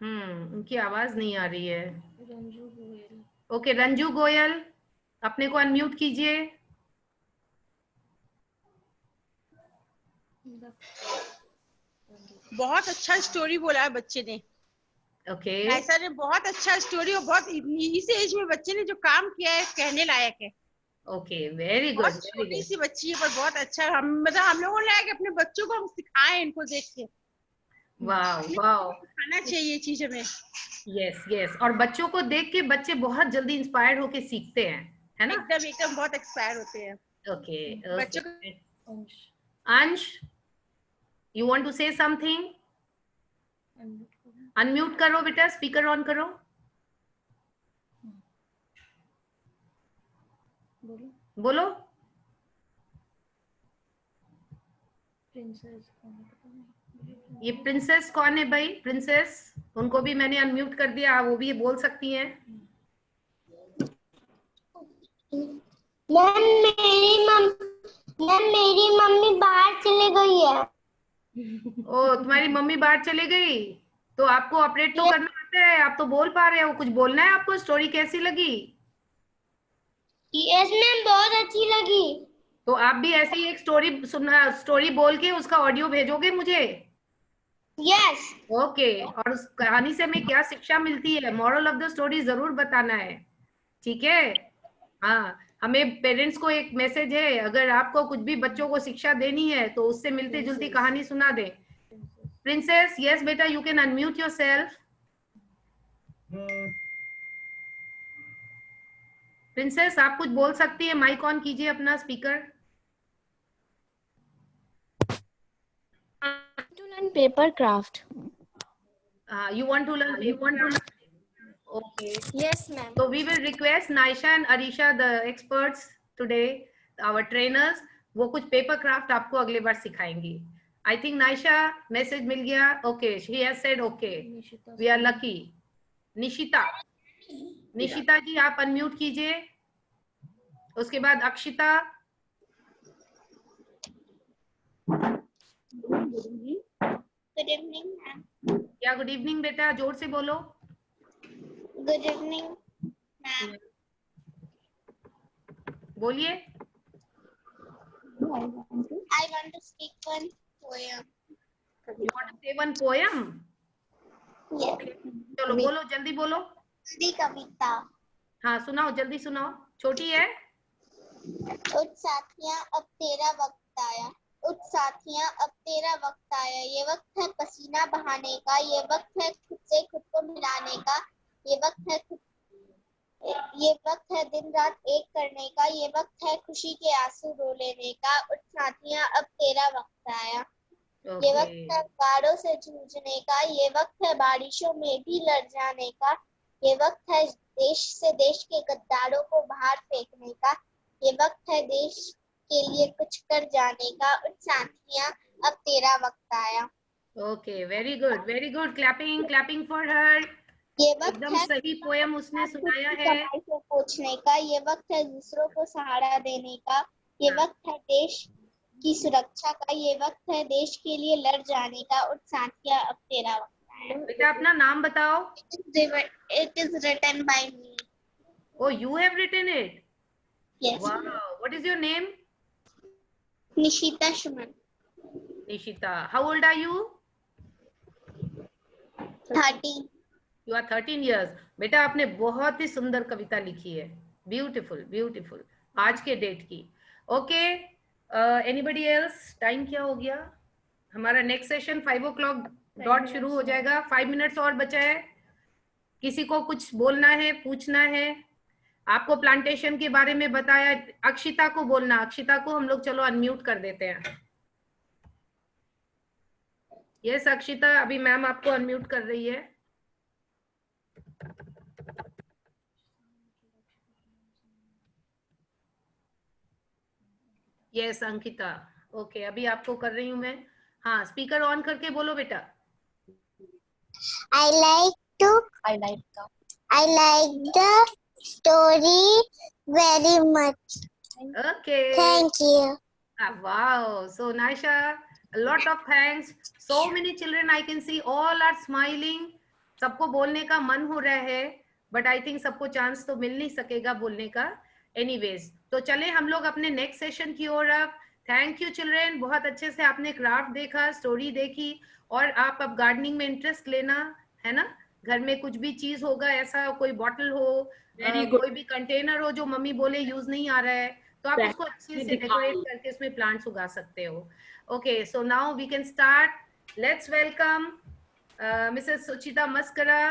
है। उनकी आवाज नहीं आ रही है। रंजू गोयल। ओके, रंजू गोयल, अपने को अनम्यूट कीजिए। बहुत अच्छा स्टोरी बोला है बच्चे ने। ओके नायसा ने बहुत अच्छा स्टोरी और बहुत इस एज में बच्चे ने जो काम किया है कहने लायक है। ओके, वेरी गुड, बहुत छोटी सी बच्ची है पर बहुत अच्छा है। हम लोगों ने कि अपने बच्चों को हम सिखाएं इनको देख के। वाओ वाओ, सिखाना चाहिए ये चीज हमें। यस यस, और बच्चों को देख के बच्चे बहुत जल्दी इंस्पायर्ड होके सीखते हैं, है ना? एकदम एकदम बहुत एक्सपायर होते हैं ओके बच्चों को। Okay, Ansh, you want to say something? Unmute करो बेटा, स्पीकर ऑन करो। बोलो। ये प्रिंसेस कौन है भाई? प्रिंसेस, उनको भी मैंने अनम्यूट कर दिया, वो भी बोल सकती हैं। मैम मेरी मम्मी बाहर चली गई है। ओ, तुम्हारी मम्मी बाहर चली गई, तो आपको ऑपरेट तो करना आता है, आप तो बोल पा रहे हो, कुछ बोलना है आपको? स्टोरी कैसी लगी? यस मैम, बहुत अच्छी लगी। तो आप भी ऐसे ही एक स्टोरी बोल के उसका ऑडियो भेजोगे मुझे? यस। ओके, और उस कहानी से हमें क्या शिक्षा मिलती है, मॉरल ऑफ द स्टोरी जरूर बताना है, ठीक है? हाँ, हमें पेरेंट्स को एक मैसेज है, अगर आपको कुछ भी बच्चों को शिक्षा देनी है तो उससे मिलती जुलती कहानी सुना दे। प्रिंसेस, यस बेटा, you can unmute yourself. Princess, आप कुछ बोल सकती है, माइक ऑन कीजिए अपना, speaker. To learn paper craft. You want to learn paper craft? Okay. Yes, ma'am. So we will request Naisha and Arisha, the experts today, our trainers, वो कुछ paper craft आपको अगले बार सिखाएंगी। I think Naisha मैसेज मिल गया। Okay, she has said okay. We are lucky. Nishita, Nishita जी आप unmute कीजिए। उसके बाद Akshita. Good evening ma'am. क्या गुड इवनिंग बेटा, जोर से बोलो। Good evening ma'am. बोलिए। I want to speak one poem. You want to say one poem? Yes. चलो बोलो, जल्दी बोलो। जल्दी कविता। हाँ सुनाओ, जल्दी सुनाओ, छोटी है। उठ साथियां अब तेरा वक्त आया, उठ साथियां अब तेरा वक्त आया, ये वक्त है पसीना बहाने का, ये वक्त है खुद से खुद को मिलाने का, ये वक्त है दिन रात एक करने का, ये वक्त है खुशी के आंसू रो लेने का, उठ साथियां अब तेरा वक्त आया। ये वक्त है बाढ़ों से जूझने का, ये वक्त है बारिशों में भी लड़ जाने का, ये वक्त है देश से देश के गद्दारों को बाहर फेंकने का, ये वक्त है देश के लिए कुछ कर जाने का, उठ साथियां अब तेरा वक्त आया। Okay, very good, very good, clapping clapping for her. ये वक्त एकदम है सही पोएम उसने सुनाया है। कमाई से पूछने का, ये वक्त है दूसरों को सहारा देने का, ये वक्त है देश की सुरक्षा का, ये वक्त है देश के लिए लड़ जाने का, उठ साथियां अब तेरा वक्त आया। बेटा अपना नाम बताओ। It is written by me. Oh, you have written it? Yes. Wow, what is your name? Nishita Shuman. Nishita. How old are you? 13. You are 13 years. बेटा आपने बहुत ही सुंदर कविता लिखी है, ब्यूटीफुल ब्यूटीफुल, आज के डेट की। Okay, anybody else? टाइम क्या हो गया हमारा? नेक्स्ट सेशन 5 o'clock डॉट शुरू हो जाएगा। 5 मिनट्स और बचा है। किसी को कुछ बोलना है, पूछना है? आपको प्लांटेशन के बारे में बताया, अक्षिता को बोलना। अक्षिता को हम लोग चलो अनम्यूट कर देते हैं। यस अक्षिता, अभी मैम आपको अनम्यूट कर रही है। यस अंकिता, ओके, अभी आपको कर रही हूं मैं। हाँ, स्पीकर ऑन करके बोलो बेटा। I like the story very much. Okay. Thank you. Wow. So Naisha, a lot of thanks. So many children I can see, all are smiling. सबको बोलने का मन हो रहा है, but I think सबको चांस तो मिल नहीं सकेगा बोलने का। Anyways, तो चले हम लोग अपने नेक्स्ट सेशन की ओर अब। थैंक यू चिल्ड्रेन, बहुत अच्छे से आपने क्राफ्ट देखा, स्टोरी देखी, और आप अब गार्डनिंग में इंटरेस्ट लेना है ना। घर में कुछ भी चीज होगा ऐसा, कोई बॉटल हो, कोई भी कंटेनर हो जो मम्मी बोले यूज नहीं आ रहा है, तो आप उसको अच्छे से डेकोरेट करके उसमें प्लांट्स उगा सकते हो। Okay, so now we can start. Let's welcome mrs Suchita Maskara.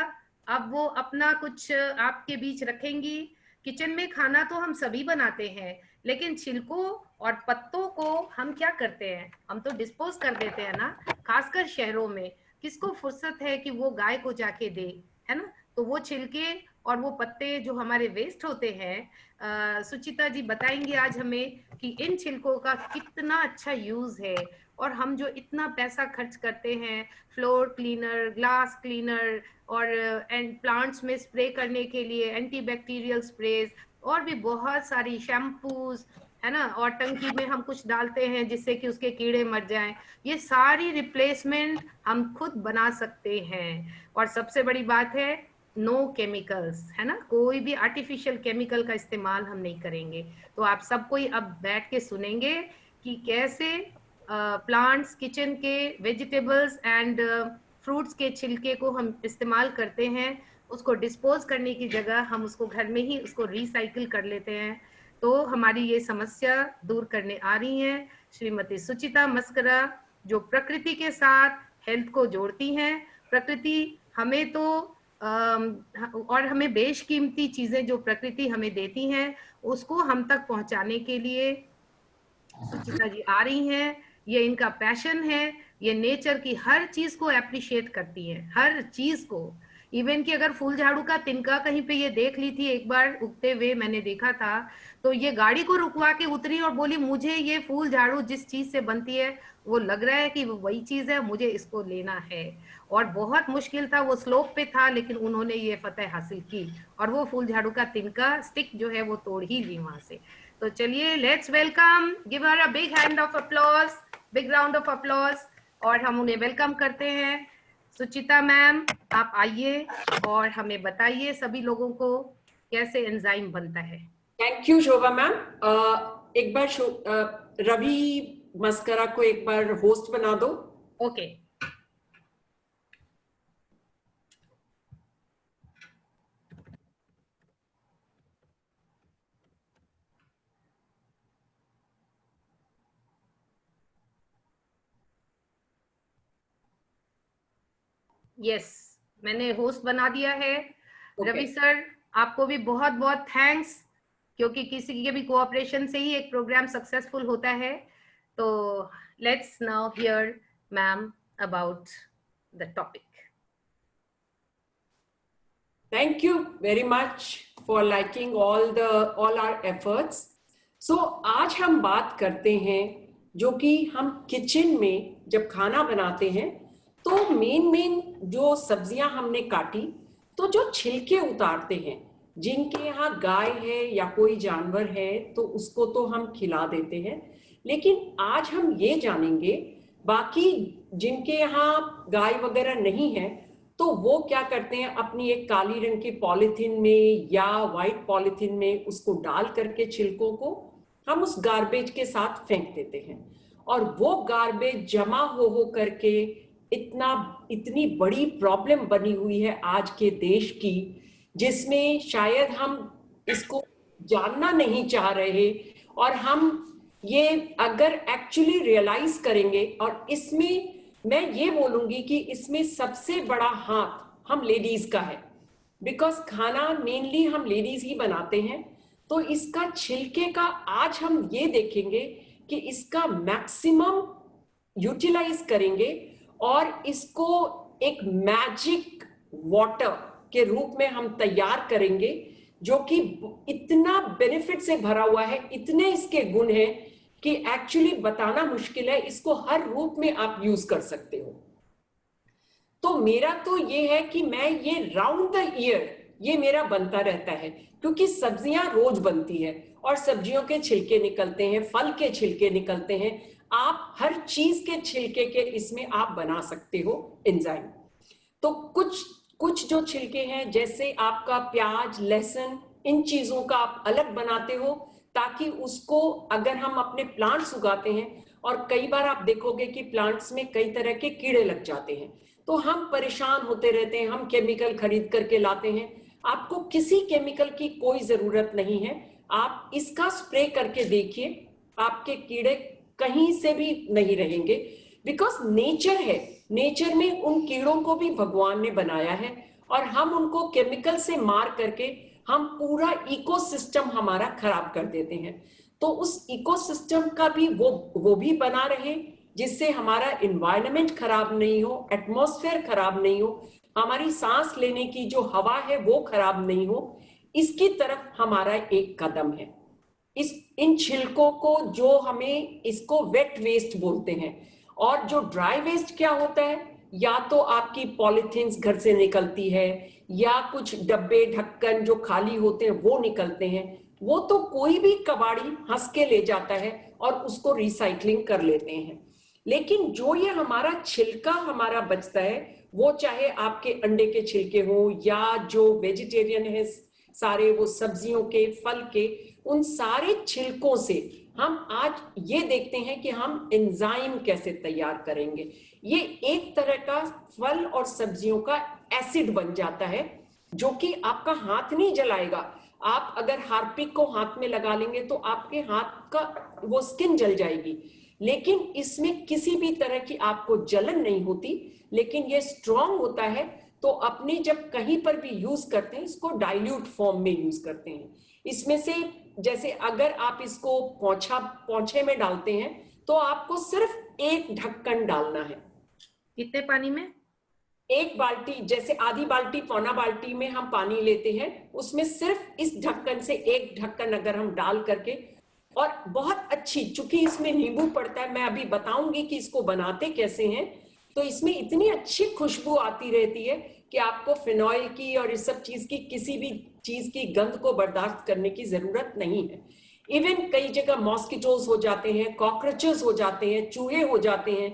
अब वो अपना कुछ आपके बीच रखेंगी। किचन में खाना तो हम सभी बनाते हैं, लेकिन छिलकों और पत्तों को हम क्या करते हैं, हम तो डिस्पोज कर देते हैं ना। खासकर शहरों में किसको फुर्सत है कि वो गाय को जाके दे, है ना। तो वो छिलके और वो पत्ते जो हमारे वेस्ट होते हैं, सुचिता जी बताएंगे आज हमें कि इन छिलकों का कितना अच्छा यूज है, और हम जो इतना पैसा खर्च करते हैं फ्लोर क्लीनर, ग्लास क्लीनर, और एंड प्लांट्स में स्प्रे करने के लिए एंटीबैक्टीरियल स्प्रेज, और भी बहुत सारी शैम्पूज, है ना, और टंकी में हम कुछ डालते हैं जिससे कि उसके कीड़े मर जाएं। ये सारी रिप्लेसमेंट हम खुद बना सकते हैं। और सबसे बड़ी बात है, नो केमिकल्स, है ना, कोई भी आर्टिफिशियल केमिकल का इस्तेमाल हम नहीं करेंगे। तो आप सब कोई अब बैठ के सुनेंगे कि कैसे प्लांट्स, किचन के वेजिटेबल्स एंड फ्रूट्स के छिलके को हम इस्तेमाल करते हैं, उसको डिस्पोज करने की जगह हम उसको घर में ही उसको रिसाइकिल कर लेते हैं। तो हमारी ये समस्या दूर करने आ रही हैं श्रीमती सुचिता मस्करा, जो प्रकृति के साथ हेल्थ को जोड़ती हैं। प्रकृति हमें तो और हमें बेशकीमती चीजें जो प्रकृति हमें देती हैं, उसको हम तक पहुंचाने के लिए सुचिता जी आ रही हैं। ये इनका पैशन है, ये नेचर की हर चीज को एप्रिशिएट करती हैं, हर चीज को। इवन कि अगर फूल झाड़ू का तिनका कहीं पे ये देख ली थी एक बार उगते हुए, मैंने देखा था, तो ये गाड़ी को रुकवा के उतरी और बोली मुझे ये फूल झाड़ू जिस चीज से बनती है वो लग रहा है कि वो वही चीज है, मुझे इसको लेना है। और बहुत मुश्किल था, वो स्लोप पे था, लेकिन उन्होंने ये फतह हासिल की और वो फूल झाड़ू का तिनका स्टिक जो है वो तोड़ ही ली वहां से। तो चलिए, let's welcome, give her a big hand of applause, big round of applause, और हम उन्हें वेलकम करते हैं। सुचिता मैम, आप आइए और हमें बताइए सभी लोगों को कैसे एंजाइम बनता है। Thank you Shobha ma'am. एक बार रवि मस्करा को एक बार होस्ट बना दो। ओके। यस, मैंने होस्ट बना दिया है। रवि सर, आपको भी बहुत बहुत थैंक्स, क्योंकि किसी के भी कोऑपरेशन से ही एक प्रोग्राम सक्सेसफुल होता है। तो let's now here ma'am about the topic. Thank you very much for liking all our efforts. So आज हम बात करते हैं जो कि हम किचन में जब खाना बनाते हैं तो मेन जो सब्जियां हमने काटी, तो जो छिलके उतारते हैं, जिनके यहाँ गाय है या कोई जानवर है तो उसको तो हम खिला देते हैं, लेकिन आज हम ये जानेंगे बाकी जिनके यहाँ गाय वगैरह नहीं है तो वो क्या करते हैं, अपनी एक काली रंग की पॉलिथीन में या व्हाइट पॉलिथीन में उसको डाल करके छिलकों को हम उस गार्बेज के साथ फेंक देते हैं, और वो गार्बेज जमा हो करके इतनी बड़ी प्रॉब्लम बनी हुई है आज के देश की, जिसमें शायद हम इसको जानना नहीं चाह रहे। और हम ये अगर एक्चुअली रियलाइज करेंगे, और इसमें मैं ये बोलूंगी कि इसमें सबसे बड़ा हाथ हम लेडीज का है, बिकॉज खाना मेनली हम लेडीज ही बनाते हैं। तो इसका छिलके का आज हम ये देखेंगे कि इसका मैक्सिमम यूटिलाइज करेंगे और इसको एक मैजिक वाटर के रूप में हम तैयार करेंगे, जो कि इतना बेनिफिट से भरा हुआ है, इतने इसके गुण हैं कि एक्चुअली बताना मुश्किल है। इसको हर रूप में आप यूज कर सकते हो। तो मेरा तो ये है कि मैं ये राउंड द ईयर ये मेरा बनता रहता है, क्योंकि सब्जियां रोज बनती है और सब्जियों के छिलके निकलते हैं, फल के छिलके निकलते हैं, आप हर चीज के छिलके के इसमें आप बना सकते हो एंजाइम। तो कुछ जो छिलके हैं, जैसे आपका प्याज, लहसुन, इन चीजों का आप अलग बनाते हो, ताकि उसको, अगर हम अपने प्लांट्स उगाते हैं और कई बार आप देखोगे कि प्लांट्स में कई तरह के कीड़े लग जाते हैं, तो हम परेशान होते रहते हैं, हम केमिकल खरीद करके लाते हैं। आपको किसी केमिकल की कोई जरूरत नहीं है, आप इसका स्प्रे करके देखिए, आपके कीड़े कहीं से भी नहीं रहेंगे, बिकॉज नेचर है, नेचर में उन कीड़ों को भी भगवान ने बनाया है और हम उनको केमिकल से मार करके हम पूरा इकोसिस्टम हमारा खराब कर देते हैं। तो उस इकोसिस्टम का भी वो भी बना रहे, जिससे हमारा एनवायरनमेंट खराब नहीं हो, एटमॉस्फेयर खराब नहीं हो, हमारी सांस लेने की जो हवा है वो खराब नहीं हो, इसकी तरफ हमारा एक कदम है। इन छिलकों को, जो हमें इसको वेट वेस्ट बोलते हैं, और जो ड्राई वेस्ट क्या होता है, या तो आपकी पॉलिथीन्स घर से निकलती है या कुछ डब्बे ढक्कन जो खाली होते हैं वो निकलते हैं, वो तो कोई भी कबाड़ी हंस के ले जाता है और उसको रिसाइकलिंग कर लेते हैं। लेकिन जो ये हमारा छिलका हमारा बचता है, वो चाहे आपके अंडे के छिलके हो या जो वेजिटेरियन है सारे, वो सब्जियों के, फल के, उन सारे छिलकों से हम आज ये देखते हैं कि हम एंजाइम कैसे तैयार करेंगे। ये एक तरह का फल और सब्जियों का एसिड बन जाता है, जो कि आपका हाथ नहीं जलाएगा। आप अगर हार्पिक को हाथ में लगा लेंगे तो आपके हाथ का वो स्किन जल जाएगी, लेकिन इसमें किसी भी तरह की आपको जलन नहीं होती, लेकिन ये स्ट्रॉन्ग होता है। तो अपने जब कहीं पर भी यूज करते हैं, इसको डाइल्यूट फॉर्म में यूज करते हैं। इसमें से जैसे अगर आप इसको पोंछे में डालते हैं तो आपको सिर्फ एक ढक्कन डालना है। कितने पानी में? एक बाल्टी, जैसे आधी बाल्टी पौना बाल्टी में हम पानी लेते हैं, उसमें सिर्फ इस ढक्कन से एक ढक्कन अगर हम डाल करके, और बहुत अच्छी, चूंकि इसमें नींबू पड़ता है, मैं अभी बताऊंगी कि इसको बनाते कैसे हैं, तो इसमें इतनी अच्छी खुशबू आती रहती है कि आपको फिनॉइल की और इस सब चीज की, किसी भी चीज की गंध को बर्दाश्त करने की जरूरत नहीं है। इवन कई जगह मॉस्किटोज हो जाते हैं, कॉकरोचेस हो जाते हैं, चूहे हो जाते हैं,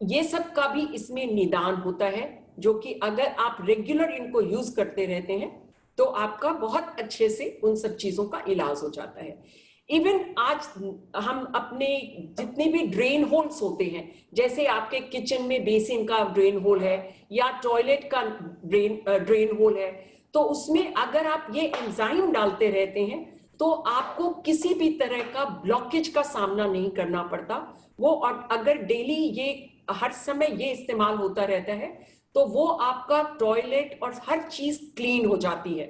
ये सब का भी इसमें निदान होता है, जो कि अगर आप रेगुलर इनको यूज करते रहते हैं तो आपका बहुत अच्छे से उन सब चीजों का इलाज हो जाता है। इवन आज हम अपने जितने भी ड्रेन होल्स होते हैं, जैसे आपके किचन में बेसिन का ड्रेन होल है या टॉयलेट का ड्रेन होल है, तो उसमें अगर आप ये एंजाइम डालते रहते हैं तो आपको किसी भी तरह का ब्लॉकेज का सामना नहीं करना पड़ता। वो, और अगर डेली ये हर समय ये इस्तेमाल होता रहता है तो वो आपका टॉयलेट और हर चीज क्लीन हो जाती है।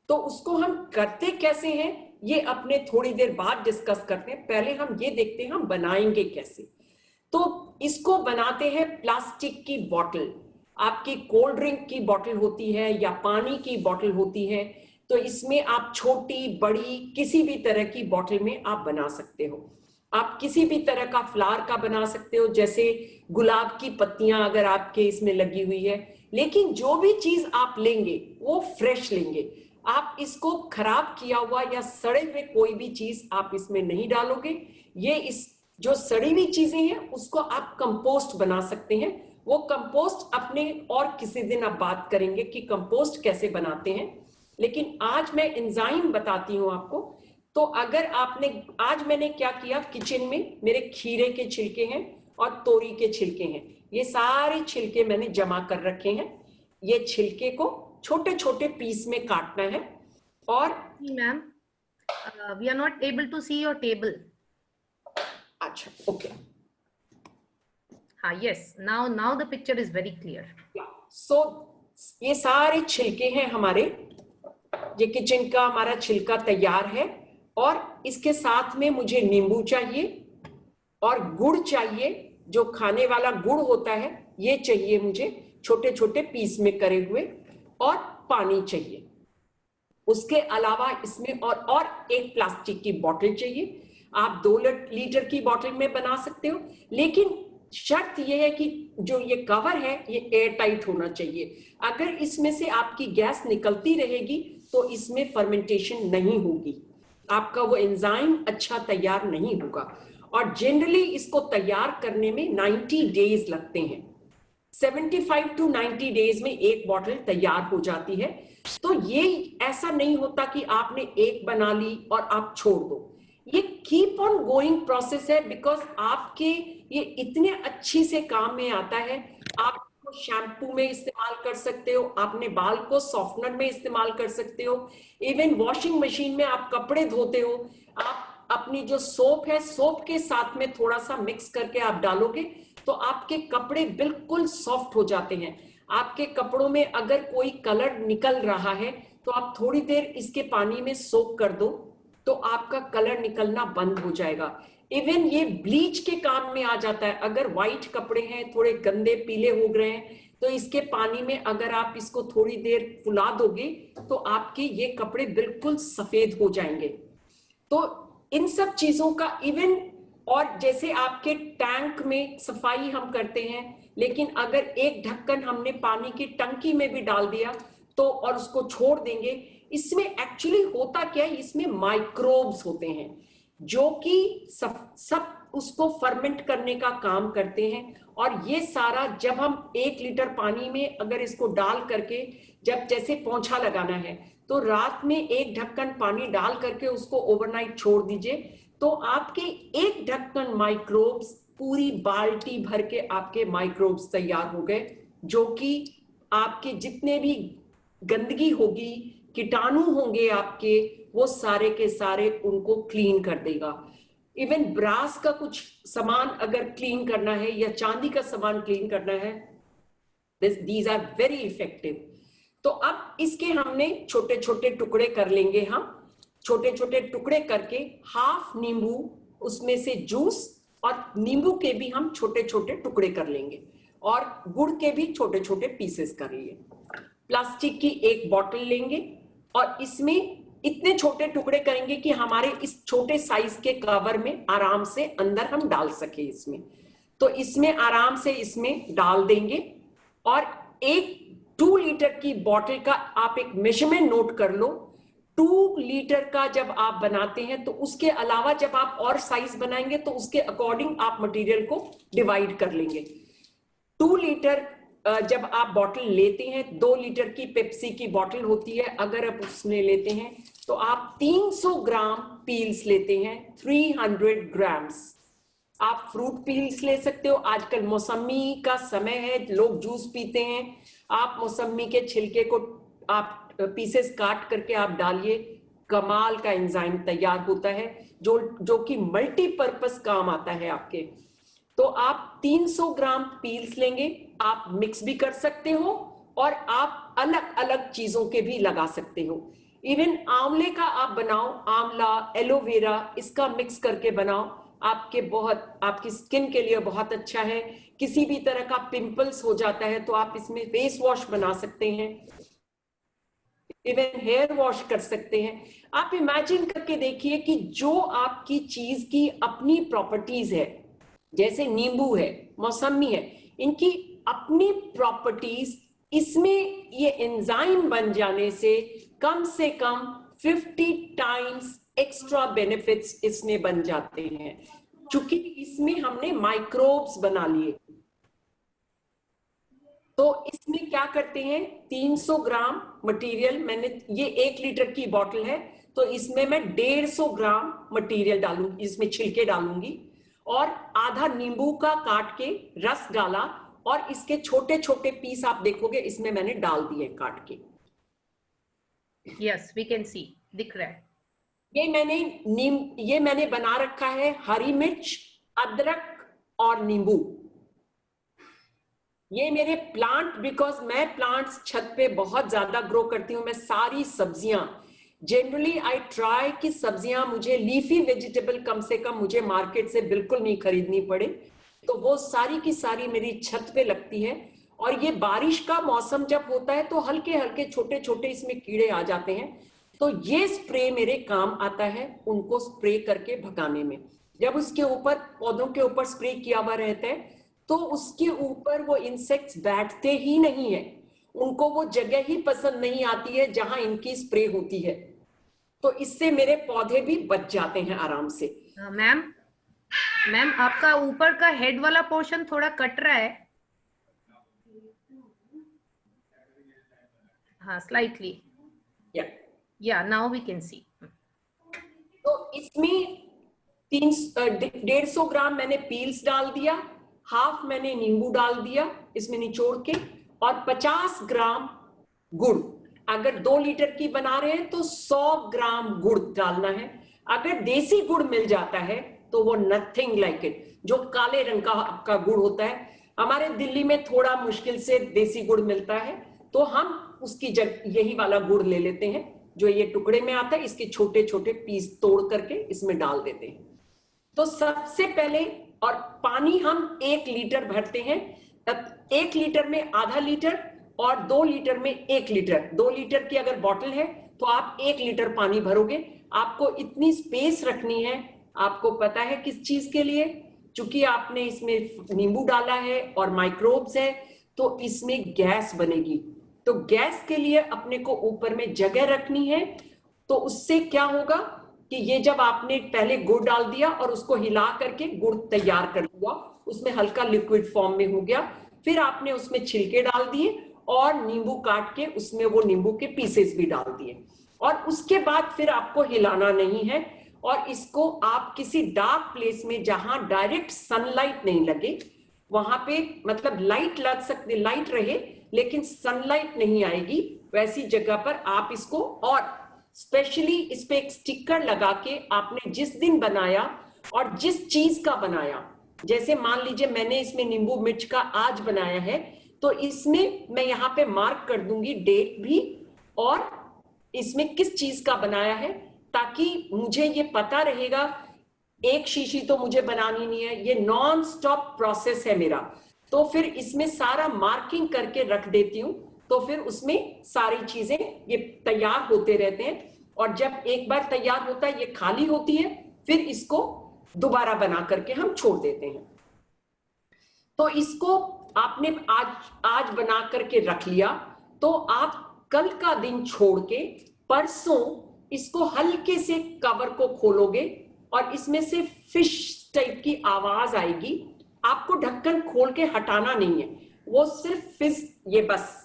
तो उसको हम करते कैसे हैं, ये अपने थोड़ी देर बाद डिस्कस करते हैं। पहले हम ये देखते हैं हम बनाएंगे कैसे। तो इसको बनाते हैं प्लास्टिक की बॉटल, आपकी कोल्ड ड्रिंक की बॉटल होती है या पानी की बॉटल होती है, तो इसमें आप छोटी बड़ी किसी भी तरह की बॉटल में आप बना सकते हो। आप किसी भी तरह का फ्लावर का बना सकते हो, जैसे गुलाब की पत्तियां अगर आपके इसमें लगी हुई है, लेकिन जो भी चीज आप लेंगे वो फ्रेश लेंगे। आप इसको खराब किया हुआ या सड़े हुए कोई भी चीज आप इसमें नहीं डालोगे। ये इस जो सड़ी हुई चीजें हैं उसको आप कंपोस्ट बना सकते हैं। वो कंपोस्ट अपने और किसी दिन आप बात करेंगे कि कंपोस्ट कैसे बनाते हैं, लेकिन आज मैं एंजाइम बताती हूं आपको। तो अगर आपने, आज मैंने क्या किया, किचन में मेरे खीरे के छिलके हैं और तोरी के छिलके हैं, ये सारे छिलके मैंने जमा कर रखे हैं। ये छिलके को छोटे छोटे पीस में काटना है। और ma'am, we are not able to see your table. अच्छा, ओके, हाँ, yes, now the picture is very clear. So ये सारे छिलके हैं हमारे, ये किचन का हमारा छिलका तैयार है। और इसके साथ में मुझे नींबू चाहिए और गुड़ चाहिए, जो खाने वाला गुड़ होता है ये चाहिए मुझे, छोटे छोटे पीस में करे हुए, और पानी चाहिए। उसके अलावा इसमें और एक प्लास्टिक की बोतल चाहिए। आप 2 लीटर की बोतल में बना सकते हो, लेकिन शर्त यह है कि जो ये कवर है ये एयर टाइट होना चाहिए। अगर इसमें से आपकी गैस निकलती रहेगी तो इसमें फर्मेंटेशन नहीं होगी, आपका वो एंजाइम अच्छा तैयार नहीं होगा। और जनरली इसको तैयार करने में 90 डेज लगते हैं। 75 to 90 डेज में एक बॉटल तैयार हो जाती है। तो ये ऐसा नहीं होता कि आपने एक बना ली और आप छोड़ दो, ये कीप ऑन गोइंग प्रोसेस है, बिकॉज आपके ये इतने अच्छी से काम में आता है। आप शैम्पू में इस्तेमाल कर सकते हो, आपने बाल को सॉफ्टनर में इस्तेमाल कर सकते हो, इवन वॉशिंग मशीन में आप कपड़े धोते हो, आप अपनी जो सोप है, सोप के साथ में थोड़ा सा मिक्स करके आप डालोगे तो आपके कपड़े बिल्कुल सॉफ्ट हो जाते हैं। आपके कपड़ों में अगर कोई कलर निकल रहा है तो आप थोड़ी देर इसके पानी में सोक कर दो तो आपका कलर निकलना बंद हो जाएगा। इवन ये ब्लीच के काम में आ जाता है। अगर व्हाइट कपड़े हैं, थोड़े गंदे पीले हो गए हैं, तो इसके पानी में अगर आप इसको थोड़ी देर फुला दोगे तो आपके ये कपड़े बिल्कुल सफेद हो जाएंगे। तो इन सब चीजों का इवन, और जैसे आपके टैंक में सफाई हम करते हैं, लेकिन अगर एक ढक्कन हमने पानी की टंकी में भी डाल दिया तो और उसको छोड़ देंगे, इसमें एक्चुअली होता क्या है, इसमें माइक्रोब्स होते हैं जो कि सब उसको फर्मेंट करने का काम करते हैं। और ये सारा जब हम 1 लीटर पानी में अगर इसको डाल करके, जब जैसे पोंछा लगाना है तो रात में 1 ढक्कन पानी डाल करके उसको ओवरनाइट छोड़ दीजिए, तो आपके 1 ढक्कन माइक्रोब्स पूरी बाल्टी भर के आपके माइक्रोब्स तैयार हो गए, जो कि आपके जितने भी गंदगी होगी, कीटाणु होंगे आपके, वो सारे के सारे उनको क्लीन कर देगा। इवन ब्रास का कुछ सामान अगर क्लीन करना है या चांदी का सामान क्लीन करना है, दीज आर वेरी इफेक्टिव। तो अब इसके हमने छोटे छोटे टुकड़े कर लेंगे। हम छोटे छोटे टुकड़े करके हाफ नींबू, उसमें से जूस, और नींबू के भी हम छोटे छोटे टुकड़े कर लेंगे, और गुड़ के भी छोटे छोटे पीसेस कर लिए। प्लास्टिक की एक बॉटल लेंगे और इसमें इतने छोटे टुकड़े करेंगे कि हमारे इस छोटे साइज के कवर में आराम से अंदर हम डाल सके इसमें। तो इसमें आराम से इसमें डाल देंगे, और एक 2 लीटर की बॉटल का आप एक मेजरमेंट नोट कर लो। 2 लीटर का जब आप बनाते हैं तो उसके अलावा जब आप और साइज बनाएंगे तो उसके अकॉर्डिंग आप मटेरियल को डिवाइड कर लेंगे। 2 लीटर जब आप बॉटल लेते हैं, 2 लीटर की पेप्सी की बॉटल होती है, अगर आप उसमें लेते हैं तो आप 300 ग्राम पील्स लेते हैं, 300 ग्राम्स। आप फ्रूट पील्स ले सकते हो, आजकल मौसमी का समय है, लोग जूस पीते हैं। आप मौसमी के छिलके को आप पीसेस काट करके आप डालिए, कमाल का एंजाइम तैयार होता है जो कि मल्टीपर्पस काम आता है आपके। तो आप 300 ग्राम पील्स लेंगे, आप मिक्स भी कर सकते हो और आप अलग अलग चीजों के भी लगा सकते हो। इवन आंवले का आप बनाओ, आंवला, एलोवेरा, इसका मिक्स करके बनाओ, आपकी स्किन के लिए बहुत अच्छा है। किसी भी तरह का पिंपल्स हो जाता है तो आप इसमें फेस वॉश बना सकते हैं, इवन हेयर वॉश कर सकते हैं। आप इमेजिन करके देखिए कि जो आपकी चीज की अपनी प्रॉपर्टीज है, जैसे नींबू है, मौसमी है, इनकी अपनी प्रॉपर्टीज, इसमें ये एंजाइम बन जाने से कम 50 टाइम्स एक्स्ट्रा बेनिफिट्स इसमें बन जाते हैं, क्योंकि इसमें हमने माइक्रोब्स बना लिए। तो इसमें क्या करते हैं, 300 ग्राम मटेरियल, मैंने ये 1 लीटर की बॉटल है तो इसमें मैं 150 ग्राम मटेरियल डालूंगी, इसमें छिलके डालूंगी, और आधा नींबू का काट के रस डाला, और इसके छोटे छोटे पीस आप देखोगे इसमें मैंने डाल दिए काट के। यस, वी कैन सी, दिख रहा है। ये मैंने बना रखा है हरी मिर्च, अदरक और नींबू। ये मेरे प्लांट, बिकॉज मैं प्लांट्स छत पे बहुत ज्यादा ग्रो करती हूँ, मैं सारी सब्जियां जनरली आई ट्राई कि सब्जियां मुझे लीफी वेजिटेबल कम से कम मुझे मार्केट से बिल्कुल नहीं खरीदनी पड़े, तो वो सारी की सारी मेरी छत पे लगती है। और ये बारिश का मौसम जब होता है तो हल्के हल्के छोटे छोटे इसमें कीड़े आ जाते हैं, तो ये स्प्रे मेरे काम आता है उनको स्प्रे करके भगाने में। जब उसके ऊपर, पौधों के ऊपर स्प्रे किया हुआ रहता है तो उसके ऊपर वो इंसेक्ट्स बैठते ही नहीं है, उनको वो जगह ही पसंद नहीं आती है जहां इनकी स्प्रे होती है, तो इससे मेरे पौधे भी बच जाते हैं आराम से। मैम आपका ऊपर का हेड वाला पोर्शन थोड़ा कट रहा है। slightly. Yeah. Yeah, now we can see. तो इसमें 150 ग्राम मैंने पील्स डाल दिया, हाफ मैंने नींबू डाल दिया इसमें निचोड़ के, और 50 ग्राम गुड़। अगर 2 लीटर की बना रहे हैं तो 100 ग्राम गुड़ डालना है। अगर देसी गुड़ मिल जाता है तो वो नथिंग लाइक इट, जो काले रंग का आपका गुड़ होता है। हमारे दिल्ली में थोड़ा मुश्किल से देसी गुड़ मिलता है, तो हम उसकी जगह यही वाला गुड़ ले लेते हैं जो ये टुकड़े में आता है। इसके छोटे छोटे पीस तोड़ करके इसमें डाल देते हैं। तो सबसे पहले, और पानी हम 1 लीटर भरते हैं। 1 लीटर में आधा लीटर और 2 लीटर में 1 लीटर। 2 लीटर की अगर बॉटल है तो आप 1 लीटर पानी भरोगे। आपको इतनी स्पेस रखनी है, आपको पता है किस चीज के लिए, चूंकि आपने इसमें नींबू डाला है और माइक्रोब्स है तो इसमें गैस बनेगी। तो गैस के लिए अपने को ऊपर में जगह रखनी है। तो उससे क्या होगा कि ये जब आपने पहले गुड़ डाल दिया और उसको हिला करके गुड़ तैयार कर लिया, उसमें हल्का लिक्विड फॉर्म में हो गया, फिर आपने उसमें छिलके डाल दिए और नींबू काट के उसमें वो नींबू के पीसेस भी डाल दिए, और उसके बाद फिर आपको हिलाना नहीं है। और इसको आप किसी डार्क प्लेस में जहां डायरेक्ट सनलाइट नहीं लगे, वहां पे, मतलब लाइट लग सकती, लाइट रहे लेकिन सनलाइट नहीं आएगी, वैसी जगह पर आप इसको, और स्पेशली इस पे एक स्टिकर लगा के आपने जिस दिन बनाया और जिस चीज का बनाया, जैसे मान लीजिए मैंने इसमें नींबू मिर्च का आज बनाया है, तो इसमें मैं यहाँ पे मार्क कर दूंगी डेट भी और इसमें किस चीज का बनाया है, ताकि मुझे ये पता रहेगा। एक शीशी तो मुझे बनानी नहीं है, ये नॉन स्टॉप प्रोसेस है मेरा। तो फिर इसमें सारा मार्किंग करके रख देती हूँ, तो फिर उसमें सारी चीजें ये तैयार होते रहते हैं। और जब एक बार तैयार होता है, ये खाली होती है, फिर इसको दोबारा बना करके हम छोड़ देते हैं। तो इसको आपने आज बना करके रख लिया, तो आप कल का दिन छोड़ के परसों इसको हल्के से कवर को खोलोगे और इसमें से फिश टाइप की आवाज आएगी। आपको ढक्कन खोल के हटाना नहीं है, वो सिर्फ फिश, ये बस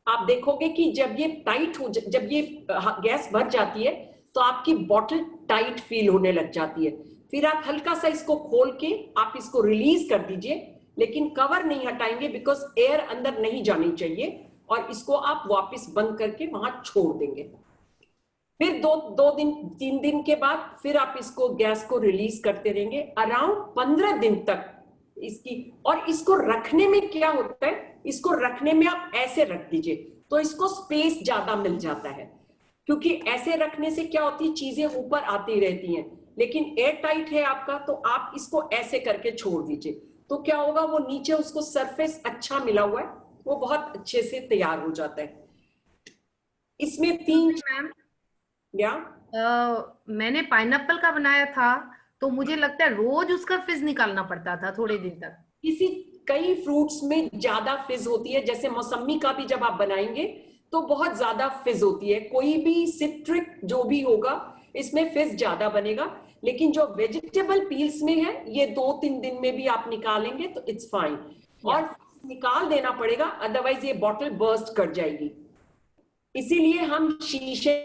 आप देखोगे कि जब ये टाइट हो, जब ये गैस भर जाती है तो आपकी बॉटल टाइट फील होने लग जाती है। फिर आप हल्का सा इसको खोल के आप इसको रिलीज कर दीजिए, लेकिन कवर नहीं हटाएंगे बिकॉज एयर अंदर नहीं जानी चाहिए, और इसको आप वापस बंद करके वहां छोड़ देंगे। फिर 3 दिन के बाद फिर आप इसको गैस को रिलीज करते रहेंगे अराउंड 15 दिन तक इसकी। और इसको रखने में क्या होता है, इसको रखने में आप ऐसे रख दीजिए तो इसको स्पेस ज्यादा मिल जाता है, क्योंकि ऐसे रखने से क्या होती है, चीजें ऊपर आती रहती हैं। लेकिन एयर टाइट है आपका, तो आप इसको ऐसे करके छोड़ दीजिए, तो क्या होगा, वो नीचे उसको सरफेस अच्छा मिला हुआ है, वो बहुत अच्छे से तैयार हो जाता है। इसमें 3 मैम, या मैंने पाइनएप्पल का बनाया था, तो मुझे लगता है रोज उसका फिज निकालना पड़ता था थोड़े दिन तक। कई फ्रूट्स में ज्यादा फिज होती है, जैसे मौसमी का भी जब आप बनाएंगे तो बहुत ज्यादा फिज होती है। कोई भी सिट्रिक जो भी होगा इसमें फिज ज्यादा बनेगा, लेकिन जो वेजिटेबल पील्स में है ये 2-3 दिन में भी आप निकालेंगे तो इट्स फाइन। और निकाल देना पड़ेगा, अदरवाइज ये बॉटल बर्स्ट कर जाएगी। इसीलिए हम शीशे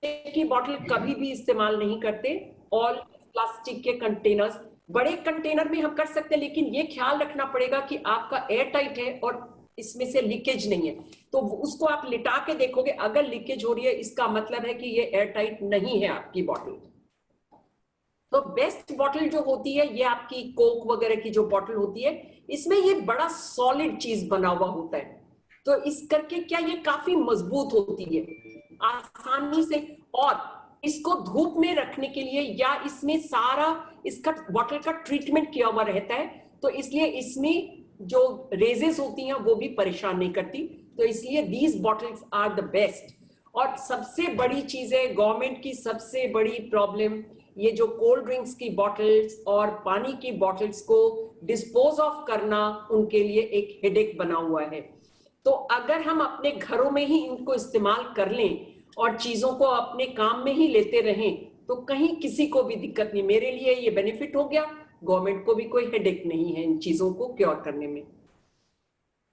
की बॉटल कभी भी इस्तेमाल नहीं करते, और प्लास्टिक के कंटेनर्स, बड़े कंटेनर में हम कर सकते हैं, लेकिन ये ख्याल रखना पड़ेगा कि आपका एयर टाइट है और इसमें से लीकेज नहीं है। तो उसको आप लिटा के देखोगे, अगर लीकेज हो रही है इसका मतलब है कि ये एयर टाइट नहीं है आपकी बॉटल। तो बेस्ट बॉटल जो होती है ये आपकी कोक वगैरह की जो बॉटल होती है, इसमें ये बड़ा सॉलिड चीज बना हुआ होता है, तो इस करके क्या ये काफी मजबूत होती है आसानी से। और इसको धूप में रखने के लिए, या इसमें सारा इसका बॉटल का ट्रीटमेंट किया हुआ रहता है, तो इसलिए इसमें जो रेजेस होती हैं वो भी परेशान नहीं करती। तो इसलिए these bottles are the best. और सबसे बड़ी चीज है, गवर्नमेंट की सबसे बड़ी प्रॉब्लम, ये जो कोल्ड ड्रिंक्स की बॉटल्स और पानी की बॉटल्स को डिस्पोज ऑफ करना उनके लिए एक हेडेक बना हुआ है। तो अगर हम अपने घरों में ही इनको इस्तेमाल कर लें और चीजों को अपने काम में ही लेते रहें, तो कहीं किसी को भी दिक्कत नहीं। मेरे लिए ये बेनिफिट हो गया, गवर्नमेंट को भी कोई हेडेक नहीं है इन चीजों को क्योर करने में।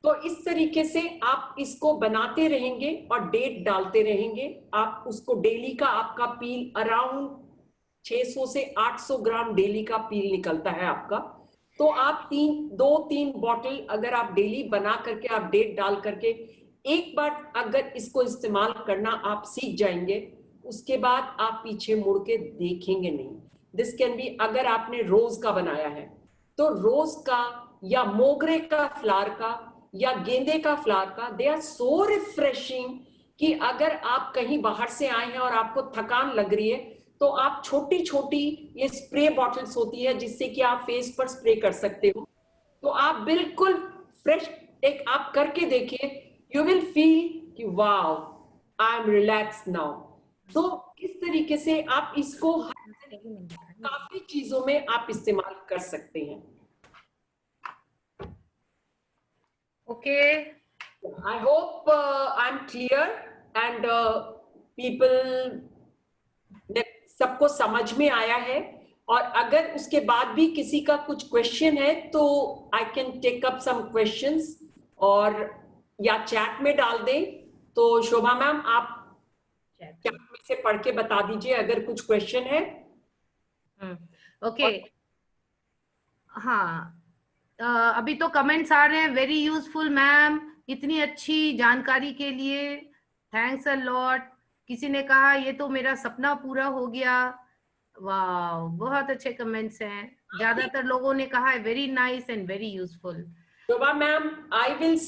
तो इस तरीके से आप इसको बनाते रहेंगे और डेट डालते रहेंगे। आप उसको डेली का आपका पील अराउंड 600 से 800 ग्राम डेली का पील निकलता है आपका। तो आप 2-3 बॉटल अगर आप डेली बना करके आप डेट डाल करके एक बार अगर इसको इस्तेमाल करना आप सीख जाएंगे, उसके बाद आप पीछे मुड़ के देखेंगे नहीं। दिस कैन बी, अगर आपने रोज का बनाया है तो रोज का या मोगरे का फ्लावर का या गेंदे का फ्लावर का, दे आर सो रिफ्रेशिंग कि अगर आप कहीं बाहर से आए हैं और आपको थकान लग रही है तो आप छोटी छोटी ये स्प्रे बॉटल्स होती है जिससे कि आप फेस पर स्प्रे कर सकते हो। तो आप बिल्कुल फ्रेश एक आप करके देखिए, यू विल फील कि wow I am relax now. तो इस तरीके से आप इसको काफी चीजों में आप इस्तेमाल कर सकते हैं। Okay. I hope I'm clear and people सबको समझ में आया है। और अगर उसके बाद भी किसी का कुछ क्वेश्चन है तो I can take up some questions और या चैट में डाल दें। तो शोभा मैम आप चैट में से पढ़ के बता दीजिए अगर कुछ क्वेश्चन है। ओके हाँ, अभी तो कमेंट्स आ रहे हैं, वेरी यूजफुल मैम, इतनी अच्छी जानकारी के लिए थैंक्स अ लॉट। किसी ने कहा ये तो मेरा सपना पूरा हो गया। वाह, बहुत अच्छे कमेंट्स हैं। ज्यादातर लोगों ने कहा है very nice and very useful. Shobha ma'am I will,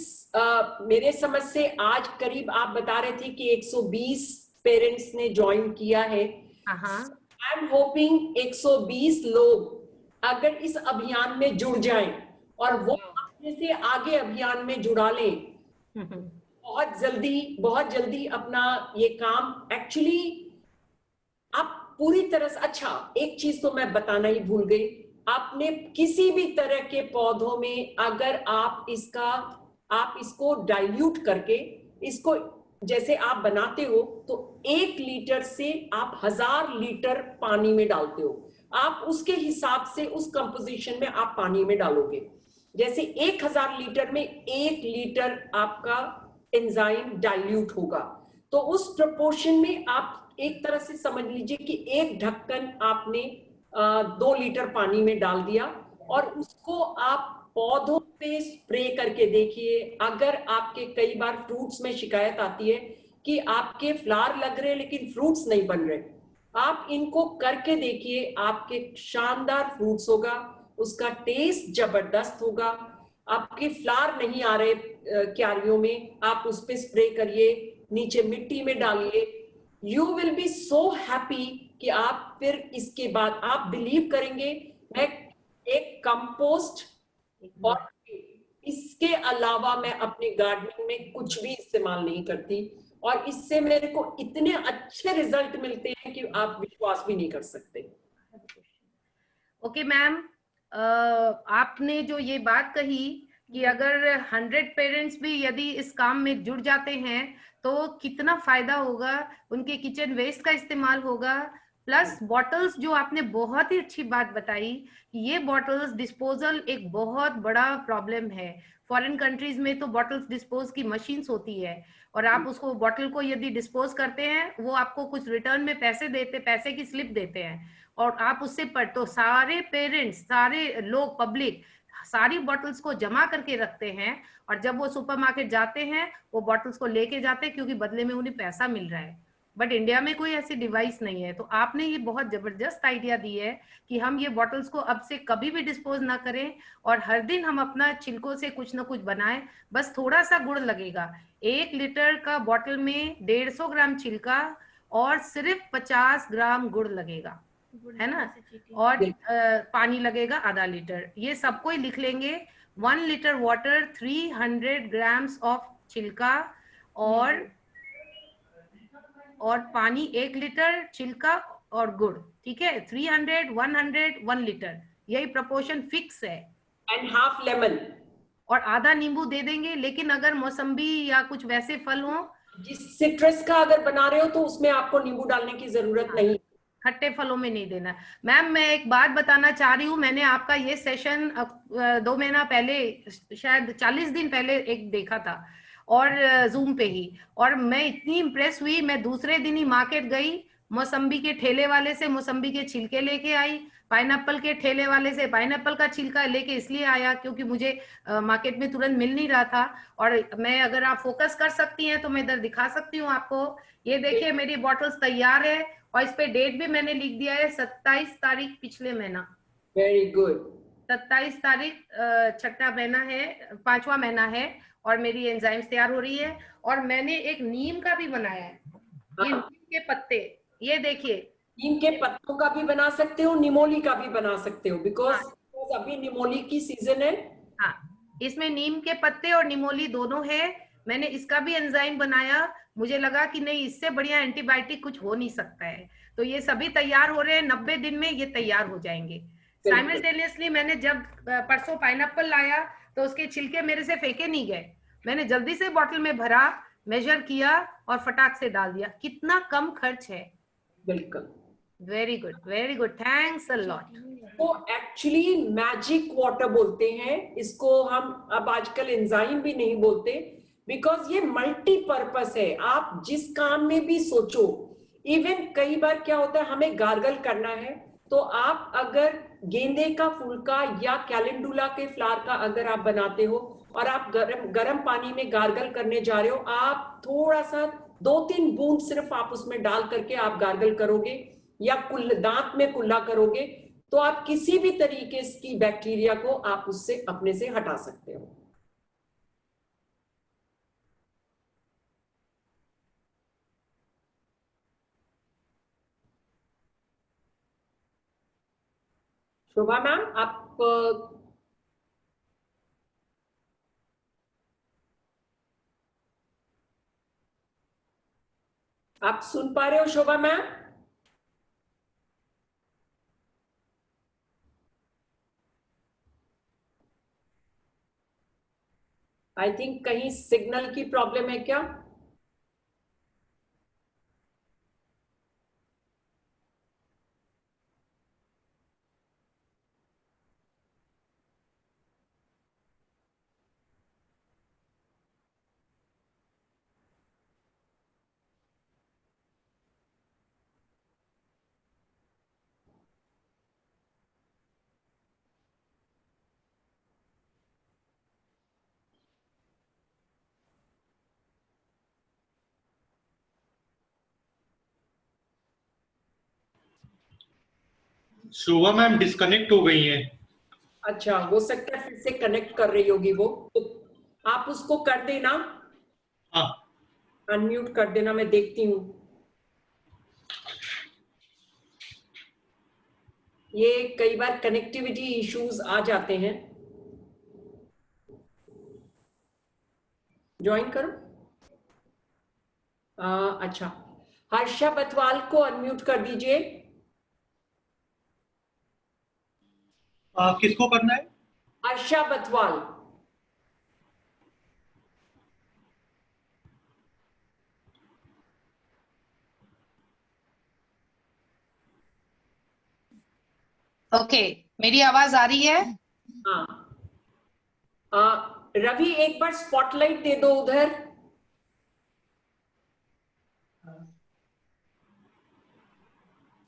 मेरे समझ से आज करीब आप बता रहे थे कि 120 पेरेंट्स ने ज्वाइन किया है। आई एम होपिंग 120 लोग अगर इस अभियान में जुड़ जाएं और वो अपने से आगे अभियान में जुड़ा लें, बहुत जल्दी अपना ये काम एक्चुअली आप पूरी तरह से। अच्छा, एक चीज तो मैं बताना ही भूल गई, आपने किसी भी तरह के पौधों में अगर आप इसको डाइल्यूट करके इसको जैसे आप बनाते हो तो 1 लीटर से आप 1000 लीटर पानी में डालते हो, आप उसके हिसाब से उस कंपोजिशन में आप पानी में डालोगे। जैसे 1000 लीटर में 1 लीटर आपका एंजाइम डाइल्यूट होगा, तो उस प्रोपोर्शन में आप एक तरह से समझ लीजिए कि 1 ढक्कन आपने 2 लीटर पानी में डाल दिया और उसको आप पौधों पे स्प्रे करके देखिए। अगर आपके कई बार फ्रूट्स में शिकायत आती है कि आपके फ्लावर लग रहे हैं लेकिन फ्रूट्स नहीं बन रहे, आप इनको करके देखिए, आपके शानदार फ्रूट्स होगा, उसका टेस्ट जबरदस्त होगा। आपके फ्लावर नहीं आ रहे क्यारियों में, आप उस पे स्प्रे करिए, नीचे मिट्टी में डालिए, you will be so happy कि आप फिर इसके बाद आप बिलीव करेंगे। मैं एक कंपोस्ट और इसके अलावा मैं अपने गार्डनिंग में कुछ भी इस्तेमाल नहीं करती और इससे मेरे को इतने अच्छे रिजल्ट मिलते हैं कि आप विश्वास भी नहीं कर सकते। ओके मैम, आपने जो ये बात कही कि अगर 100 पेरेंट्स भी यदि इस काम में जुड़ जाते हैं तो कितना फायदा होगा, उनके किचन वेस्ट का इस्तेमाल होगा, प्लस बॉटल्स जो आपने बहुत ही अच्छी बात बताई कि ये बॉटल्स डिस्पोजल एक बहुत बड़ा प्रॉब्लम है। फॉरेन कंट्रीज में तो बॉटल्स डिस्पोज की मशीन्स होती है और आप उसको बॉटल को यदि डिस्पोज करते हैं वो आपको कुछ रिटर्न में पैसे की स्लिप देते हैं और आप उससे तो सारे पेरेंट्स, सारे लोग, पब्लिक सारी बॉटल्स को जमा करके रखते हैं और जब वो सुपरमार्केट जाते हैं वो बॉटल्स को लेके जाते हैं क्योंकि बदले में उन्हें पैसा मिल रहा है। बट इंडिया में कोई ऐसी डिवाइस नहीं है। तो आपने ये बहुत जबरदस्त आइडिया दी है कि हम ये बॉटल्स को अब से कभी भी डिस्पोज ना करें और हर दिन हम अपना छिलकों से कुछ ना कुछ बनाएं। बस थोड़ा सा गुड़ लगेगा, 1 लीटर का बॉटल में 150 ग्राम छिलका और सिर्फ 50 ग्राम गुड़ लगेगा, है ना, और पानी लगेगा आधा लीटर। ये सबको ही लिख लेंगे। 1 लीटर वाटर, 300 ग्राम्स ऑफ छिलका और पानी 1 लीटर, छिलका और गुड़, ठीक है। 300, 100, 1 लीटर, यही प्रोपोर्शन फिक्स है। एंड हाफ लेमन और आधा नींबू दे देंगे। लेकिन अगर मौसम्बी या कुछ वैसे फल हो, जिस सिट्रस का अगर बना रहे हो तो उसमें आपको नींबू डालने की जरूरत नहीं। खट्टे फलों में नहीं देना। मैम मैं एक बात बताना चाह रही हूँ, मैंने आपका ये सेशन 2 महीना पहले, शायद 40 दिन पहले एक देखा था, और जूम पे ही, और मैं इतनी इम्प्रेस हुई, मैं दूसरे दिन ही मार्केट गई, मौसम्बी के ठेले वाले से मौसम्बी के छिलके लेके आई, पाइनएप्पल के ठेले वाले से पाइनएप्पल का छिलका लेके इसलिए आया क्योंकि मुझे मार्केट में तुरंत मिल नहीं रहा था। और मैं, अगर आप फोकस कर सकती हैं तो मैं इधर दिखा सकती हूँ आपको। ये देखिए मेरी बॉटल्स तैयार है, और इस पे डेट भी मैंने लिख दिया है, 27 तारीख पिछले महीना। Very good. 27 तारीख छठा महीना है, 5वां महीना है, और मेरी एंजाइम्स तैयार हो रही है। और मैंने एक नीम का भी बनाया है, ये नीम के पत्ते, ये देखिए। नीम के पत्तों का भी बना सकते हो, निमोली का भी बना सकते हो, बिकॉज अभी निमोली की सीजन है। हाँ, इसमें नीम के पत्ते और निमोली दोनों है। मैंने इसका भी एंजाइम बनाया, मुझे लगा कि नहीं, इससे बढ़िया एंटीबायोटिक कुछ हो नहीं सकता है। तो ये सभी तैयार हो रहे हैं, 90 दिन में ये तैयार हो जाएंगे। साइमल्टेनियसली मैंने जब परसों पाइनएप्पल लाया तो उसके छिलके मेरे से फेंके नहीं गए, मैंने जल्दी से बॉटल में भरा, मेजर किया और फटाक से डाल दिया। कितना कम खर्च है। बिल्कुल। Very good, thanks a lot. तो एक्चुअली मैजिक वाटर बोलते हैं इसको, हम अब आजकल एंजाइम भी नहीं बोलते, बिकॉज ये मल्टीपर्पस है। आप जिस काम में भी सोचो, इवन कई बार क्या होता है हमें गार्गल करना है, तो आप अगर गेंदे का फूल का या कैलेंडुला के फ्लावर का अगर आप बनाते हो और आप गरम पानी में गार्गल करने जा रहे हो, आप थोड़ा सा 2-3 बूंद सिर्फ आप उसमें डाल करके आप गार्गल करोगे या दांत में कुल्ला करोगे, तो आप किसी भी तरीके की बैक्टीरिया को आप उससे अपने से हटा सकते हो। शोभा मैम, आप सुन पा रहे हो शोभा मैम? आई थिंक कहीं सिग्नल की प्रॉब्लम है क्या? शोभा मैम डिस्कनेक्ट हो गई हैं। अच्छा, हो सकता है फिर से कनेक्ट कर रही होगी वो, तो आप उसको कर देना। हाँ, अनम्यूट कर देना, मैं देखती हूँ। ये कई बार कनेक्टिविटी इश्यूज आ जाते हैं। ज्वाइन करो। अच्छा, हर्षा बतवाल को अनम्यूट कर दीजिए। किसको करना है? हर्षा बतवाल। ओके, मेरी आवाज आ रही है? हाँ, रवि एक बार स्पॉटलाइट दे दो उधर।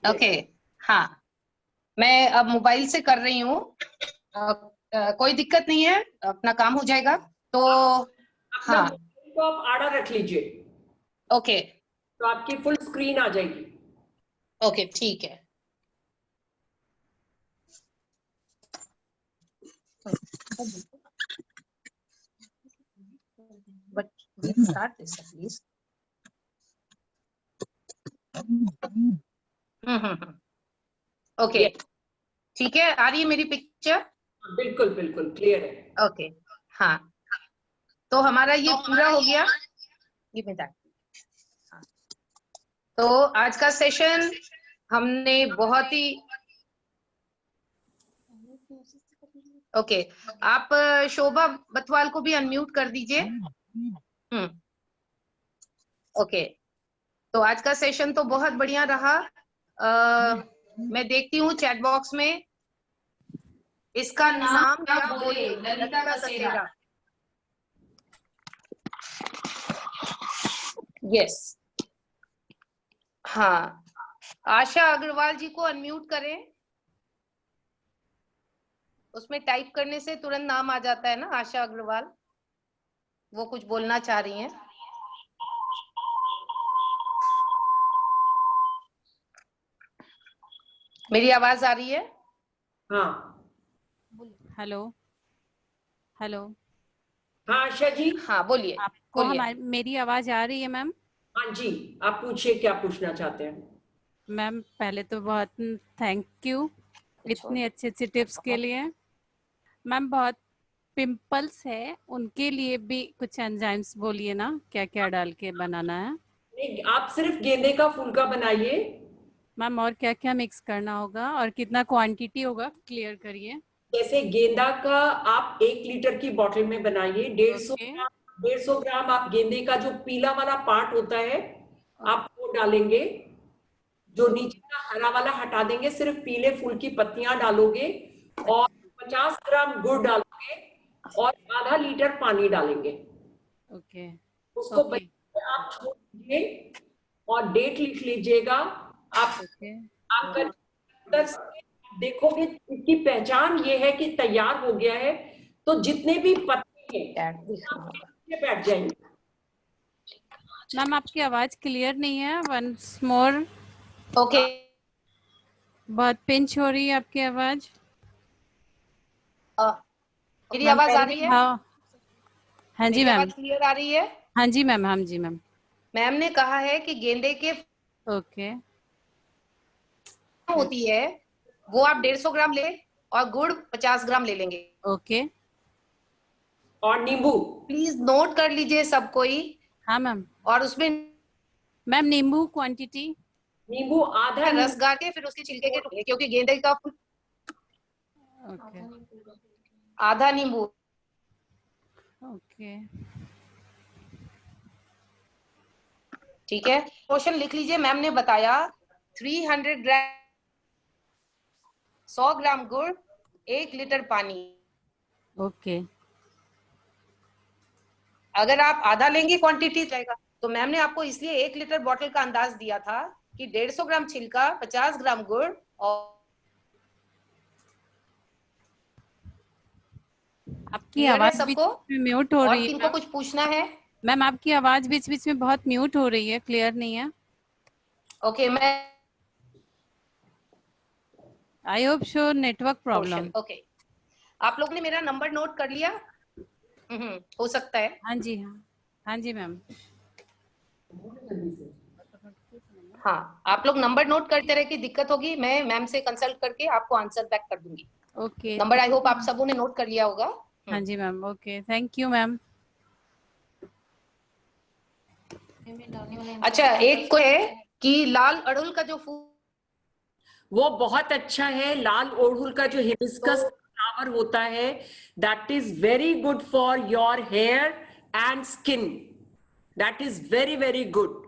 ओके, हाँ, मैं अब मोबाइल से कर रही हूँ, कोई दिक्कत नहीं है, अपना काम हो जाएगा। तो हाँ, तो आप आड़ा रख लीजिए। ओके, तो आपकी फुल स्क्रीन आ जाएगी। ओके, ठीक है। But let's start this at least. Okay, ठीक है, आ रही है मेरी पिक्चर? बिल्कुल बिल्कुल क्लियर है। ओके, हाँ, तो हमारा ये पूरा हो गया। ये मैं हाँ। तो आज का सेशन हमने बहुत ही ओके, आप शोभा बतवाल को भी अनम्यूट कर दीजिए। ओके, तो आज का सेशन तो बहुत बढ़िया रहा। मैं देखती हूँ चैट बॉक्स में, इसका नाम क्या बोले? ललिता कसेरा। यस, हाँ, आशा अग्रवाल जी को अनम्यूट करें। उसमें टाइप करने से तुरंत नाम आ जाता है ना, आशा अग्रवाल। वो कुछ बोलना चाह रही हैं। मेरी आवाज आ रही है? हाँ हेलो हेलो, हाँ आशा जी। हाँ बोलिए। आपको हमारी मेरी आवाज आ रही है मैम? हाँ जी, आप पूछिए क्या पूछना चाहते हैं। मैम पहले तो बहुत थैंक यू इतने अच्छे अच्छे टिप्स के लिए। मैम बहुत पिंपल्स है, उनके लिए भी कुछ एंजाइम्स बोलिए ना, क्या क्या डाल के बनाना है? नहीं, आप सिर्फ गेंदे का फूल का बनाइए। मैम और क्या क्या मिक्स करना होगा और कितना क्वांटिटी होगा, क्लियर करिए। जैसे गेंदा का आप 1 लीटर की बोतल में बनाइए। 150 ग्राम आप गेंदे का जो पीला वाला पार्ट होता है आप वो डालेंगे। जो नीचे का हरा वाला हटा देंगे, सिर्फ पीले फूल की पत्तियां डालोगे। और 50 ग्राम गुड़ डालोगे और आधा लीटर पानी डालेंगे। ओके उसको ओके आप छोड़ दीजिए और डेट लिख लीजिएगा। आप आपका देखोगे इसकी पहचान ये है कि तैयार हो गया है, तो जितने भी पत्ते हैं आपके बैठ जाएंगे। मैम आपकी आवाज क्लियर नहीं है, वंस मोर। ओके। बहुत पिंच हो रही है आपकी आवाज। मेरी आवाज आ रही है? हाँ जी मेरी मैम। आवाज क्लियर आ रही है? हाँ जी मैम, हाँ जी मैम। मैम ने कहा है कि गेंदे के ओके होती है वो आप 150 ग्राम ले और गुड़ 50 ग्राम ले लेंगे। ओके। और नींबू प्लीज नोट कर लीजिए सब कोई। हाँ मैम। और उसमें मैम नींबू क्वांटिटी? नींबू आधा रस गा के फिर उसके छिलके के टुकड़े, क्योंकि गेंदे का फूल। ओके आधा नींबू। ओके ठीक है, क्वेश्चन लिख लीजिए। मैम ने बताया 300 ग्राम 100 ग्राम गुड़ 1 लीटर पानी। ओके। अगर आप आधा लेंगे क्वांटिटी जाएगा। तो मैम ने आपको इसलिए 1 लीटर बॉटल का अंदाज दिया था कि 150 ग्राम छिलका, 50 ग्राम गुड़ और आपकी आवाज बीच सबको। में म्यूट हो और रही है किनको कुछ पूछना है? मैम, आपकी आवाज बीच बीच में बहुत म्यूट हो रही है, क्लियर नहीं है। ओके, मैं I hope so network problem. Okay, आप लोग ने मेरा नंबर नोट कर लिया? हो सकता है। हाँ जी, हाँ जी मैम। हाँ, आप लोग नंबर नोट करते रहे, कि दिक्कत होगी मैं मैम से कंसल्ट करके आपको आंसर बैक कर दूंगी। ओके। नंबर आई होप आप सबों ने नोट कर लिया होगा। हाँ जी ma'am. Okay, thank you ma'am. अच्छा, एक को है कि लाल अड़हुल का जो फूल वो बहुत अच्छा है। लाल अड़हुल का जो हिबिस्कस फ्लावर होता है, that is very good for your hair and skin. That is very very good.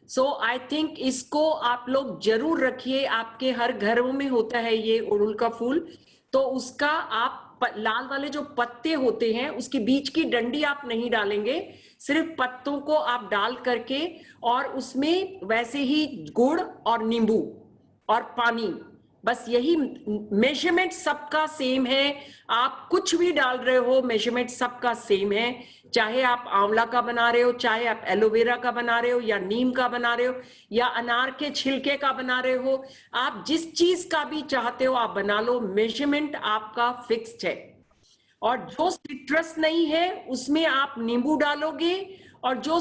So I think इसको आप लोग जरूर रखिए। आपके हर घरों में होता है ये अड़हुल का फूल। तो उसका आप लाल वाले जो पत्ते होते हैं उसके बीच की डंडी आप नहीं डालेंगे, सिर्फ पत्तों को आप डाल करके और उसमें वैसे ही गुड़ और नींबू और पानी, बस यही मेजरमेंट सबका सेम है। आप कुछ भी डाल रहे हो मेजरमेंट सबका सेम है। चाहे आप आंवला का बना रहे हो, चाहे आप एलोवेरा का बना रहे हो, या नीम का बना रहे हो, या अनार के छिलके का बना रहे हो, आप जिस चीज का भी चाहते हो आप बना लो, मेजरमेंट आपका फिक्स्ड है। और जो सिट्रस नहीं है उसमें आप नींबू डालोगे, और जो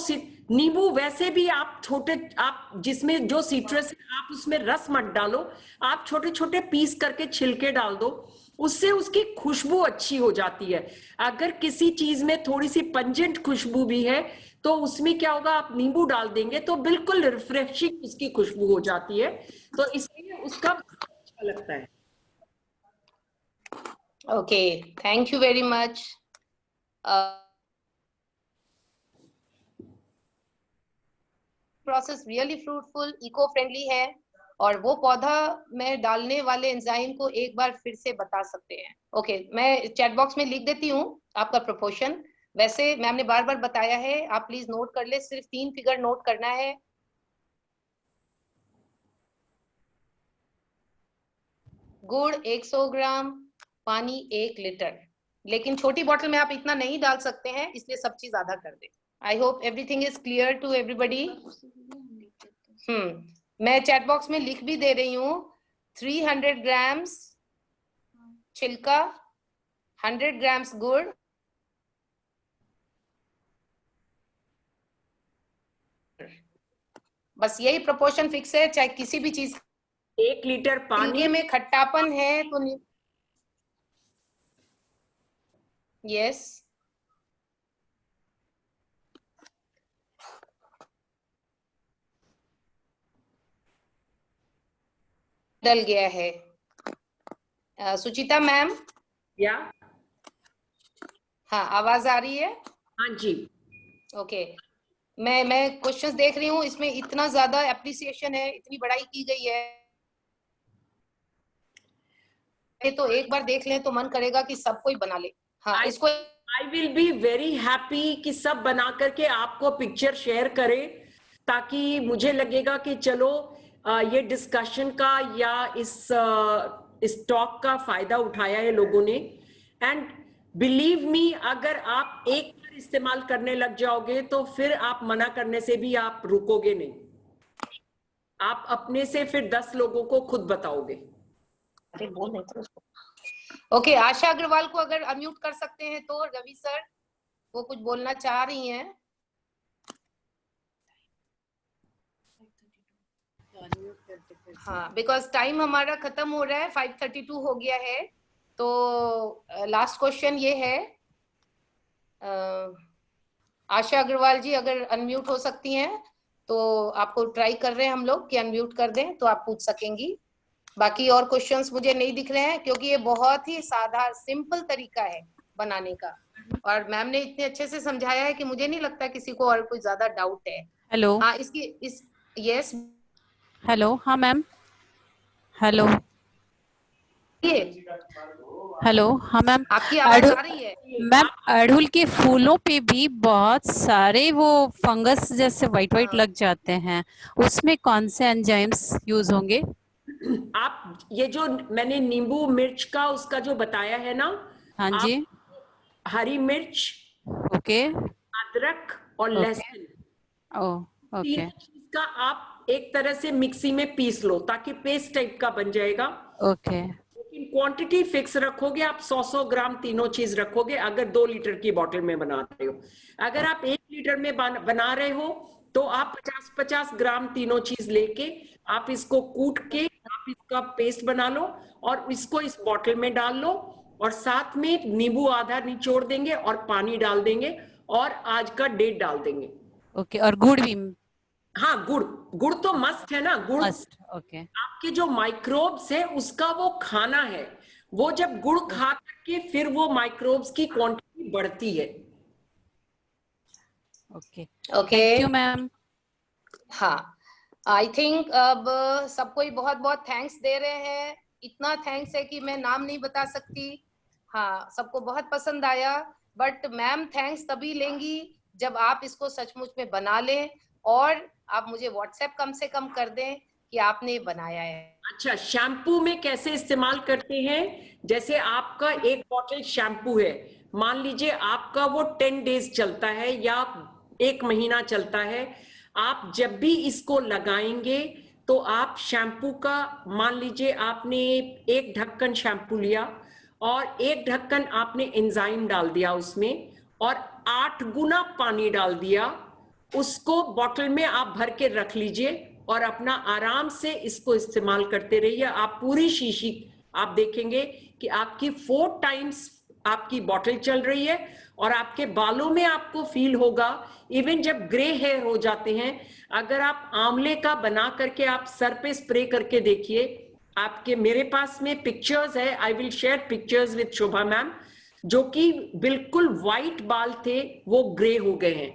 नींबू वैसे भी आप छोटे, आप जिसमें जो सिट्रस आप उसमें रस मत डालो, आप छोटे छोटे पीस करके छिलके डाल दो, उससे उसकी खुशबू अच्छी हो जाती है। अगर किसी चीज में थोड़ी सी पंजेंट खुशबू भी है तो उसमें क्या होगा, आप नींबू डाल देंगे तो बिल्कुल रिफ्रेशिंग उसकी खुशबू हो जाती है। तो इसलिए उसका अच्छा लगता है। Okay, thank you very much. Process really fruitful, eco friendly है। और वो पौधा में डालने वाले एंजाइम को एक बार फिर से बता सकते हैं? ओके, मैं चैट बॉक्स में लिख देती हूँ आपका प्रोपोर्शन। वैसे मैम ने बार बार बताया है, आप प्लीज नोट कर ले, सिर्फ 3 फिगर नोट करना है। गुड़ 100 ग्राम, पानी 1 लीटर, लेकिन छोटी बोतल में आप इतना नहीं डाल सकते हैं, इसलिए सब चीज आधा कर दे। I hope everything is clear to everybody. मैं चैट बॉक्स में लिख भी दे रही हूँ, 300 ग्राम्स छिलका, 100 ग्राम्स गुड़, बस यही प्रोपोर्शन फिक्स है, चाहे किसी भी चीज। 1 लीटर पानी में खट्टापन है तो यस, डल गया है। सुचिता मैम, या हाँ आवाज आ रही है? हाँ जी। ओके, मैं क्वेश्चंस देख रही हूँ, इसमें इतना ज्यादा एप्रिसिएशन है, इतनी बड़ाई की गई है, तो एक बार देख लें तो मन करेगा कि सब कोई बना ले। हाँ, इसको I will be very happy कि सब बना करके आपको पिक्चर शेयर करें, ताकि मुझे लगेगा कि चलो ये डिस्कशन का या इस टॉक का फायदा उठाया है लोगों ने। एंड बिलीव मी, अगर आप एक बार इस्तेमाल करने लग जाओगे तो फिर आप मना करने से भी आप रुकोगे नहीं, आप अपने से फिर 10 लोगों को खुद बताओगे। अरे बोल नहीं तो उसको। ओके, आशा अग्रवाल को अगर अनम्यूट कर सकते हैं तो, रवि सर वो कुछ बोलना चाह रही हैं। हाँ, बिकॉज टाइम हमारा खत्म हो रहा है, 5:32 हो गया है। तो लास्ट क्वेश्चन ये है, आशा अग्रवाल जी अगर अनम्यूट हो सकती हैं तो आपको ट्राई कर रहे हैं हम लोग कि अनम्यूट कर दें तो आप पूछ सकेंगी। बाकी और क्वेश्चंस मुझे नहीं दिख रहे हैं, क्योंकि ये बहुत ही साधा सिंपल तरीका है बनाने का, और मैम ने इतने अच्छे से समझाया है कि मुझे नहीं लगता किसी को और कोई ज्यादा डाउट है। हेलो। हाँ, यस, हेलो। हाँ मैम, हेलो। हेलो। हाँ मैम, आपकी आवाज आ रही है? मैम अड़हुल के फूलों पे भी बहुत सारे वो फंगस जैसे वाइट लग जाते हैं, उसमें कौन से एंजाइम्स यूज होंगे? आप ये जो मैंने नींबू मिर्च का उसका जो बताया है ना, हाँ जी, हरी मिर्च, ओके, अदरक और लहसुन, ओके, तीनों चीज का आप एक तरह से मिक्सी में पीस लो ताकि पेस्ट टाइप का बन जाएगा। ओके, लेकिन क्वांटिटी फिक्स रखोगे, आप 100 ग्राम तीनों चीज रखोगे अगर 2 लीटर की बोतल में बना रहे हो। अगर आप 1 लीटर में बना रहे हो तो आप 50-50 ग्राम तीनों चीज लेके आप इसको कूट के आप इसका पेस्ट बना लो और इसको इस बोतल में डाल लो, और साथ में नींबू आधा निचोड़ देंगे और पानी डाल देंगे और आज का डेट डाल देंगे। ओके, और गुड़ भी? हाँ, गुड़ तो मस्ट है ना। गुड़ मस्ट, ओके। आपके जो माइक्रोब्स है उसका वो खाना है, वो जब गुड़ खा करके फिर वो माइक्रोब्स की क्वांटिटी बढ़ती है। Okay, okay, thank you ma'am. हाँ, आई थिंक अब सबको ही बहुत बहुत थैंक्स दे रहे हैं। इतना थैंक्स है कि मैं नाम नहीं बता सकती। हाँ, सबको बहुत पसंद आया, बट मैम थैंक्स तभी लेंगी जब आप इसको सचमुच में बना लें और आप मुझे व्हाट्सएप कम से कम कर दें कि आपने ये बनाया है। अच्छा, शैम्पू में कैसे इस्तेमाल करते हैं? जैसे आपका एक बॉटल शैम्पू है, मान लीजिए आपका वो 10 डेज चलता है या 1 महीना चलता है, आप जब भी इसको लगाएंगे तो आप शैम्पू का, मान लीजिए आपने 1 ढक्कन शैम्पू लिया और 1 ढक्कन आपने एंजाइम डाल दिया उसमें और 8 गुना पानी डाल दिया, उसको बॉटल में आप भर के रख लीजिए और अपना आराम से इसको इस्तेमाल करते रहिए। आप पूरी शीशी आप देखेंगे कि आपकी 4 टाइम्स आपकी बॉटल चल रही है और आपके बालों में आपको फील होगा, इवन जब ग्रे हेयर हो जाते हैं, अगर आप आंवले का बना करके आप सर पे स्प्रे करके देखिए, आपके, मेरे पास में पिक्चर्स है, I will share pictures with Shobha ma'am, जो कि बिल्कुल व्हाइट बाल थे वो ग्रे हो गए हैं।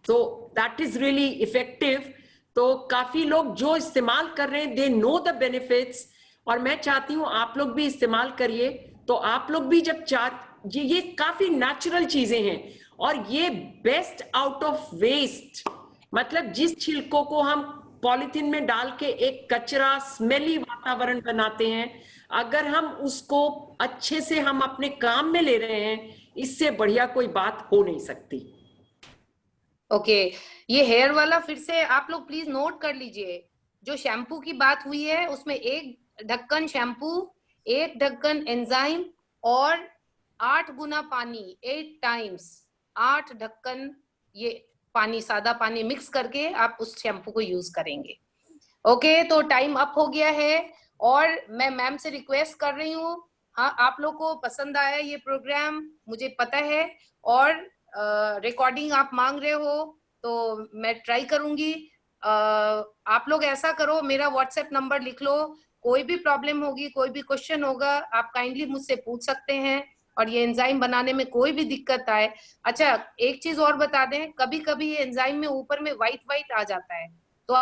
तो दैट इज रियली इफेक्टिव। तो काफी लोग जो इस्तेमाल कर रहे हैं दे नो द बेनिफिट्स, और मैं चाहती हूँ आप लोग भी इस्तेमाल करिए। तो आप लोग भी जब ये काफी नेचुरल चीजें हैं, और ये बेस्ट आउट ऑफ वेस्ट, मतलब जिस छिलकों को हम पॉलिथीन में डाल के एक कचरा स्मेली वातावरण बनाते हैं, अगर हम उसको अच्छे से हम अपने काम में ले रहे हैं, इससे बढ़िया कोई बात हो नहीं सकती। ओके, ये हेयर वाला फिर से आप लोग प्लीज नोट कर लीजिए। जो शैम्पू की बात हुई है उसमें 1 ढक्कन शैम्पू, 1 ढक्कन एंजाइम और 8 गुना पानी, 8 टाइम्स 8 ढक्कन ये पानी, सादा पानी मिक्स करके आप उस शैम्पू को यूज करेंगे। ओके, तो टाइम अप हो गया है और मैं मैम से रिक्वेस्ट कर रही हूँ, हाँ आप लोग को पसंद आया ये प्रोग्राम मुझे पता है, और रिकॉर्डिंग आप मांग रहे हो तो मैं ट्राई करूंगी। आप लोग ऐसा करो, मेरा व्हाट्सएप नंबर लिख लो, कोई भी प्रॉब्लम होगी, कोई भी क्वेश्चन होगा, आप काइंडली मुझसे पूछ सकते हैं, और ये एंजाइम बनाने में कोई भी दिक्कत आए। अच्छा, एक चीज और बता दें, कभी कभी ये एंजाइम में ऊपर में व्हाइट आ जाता है, तो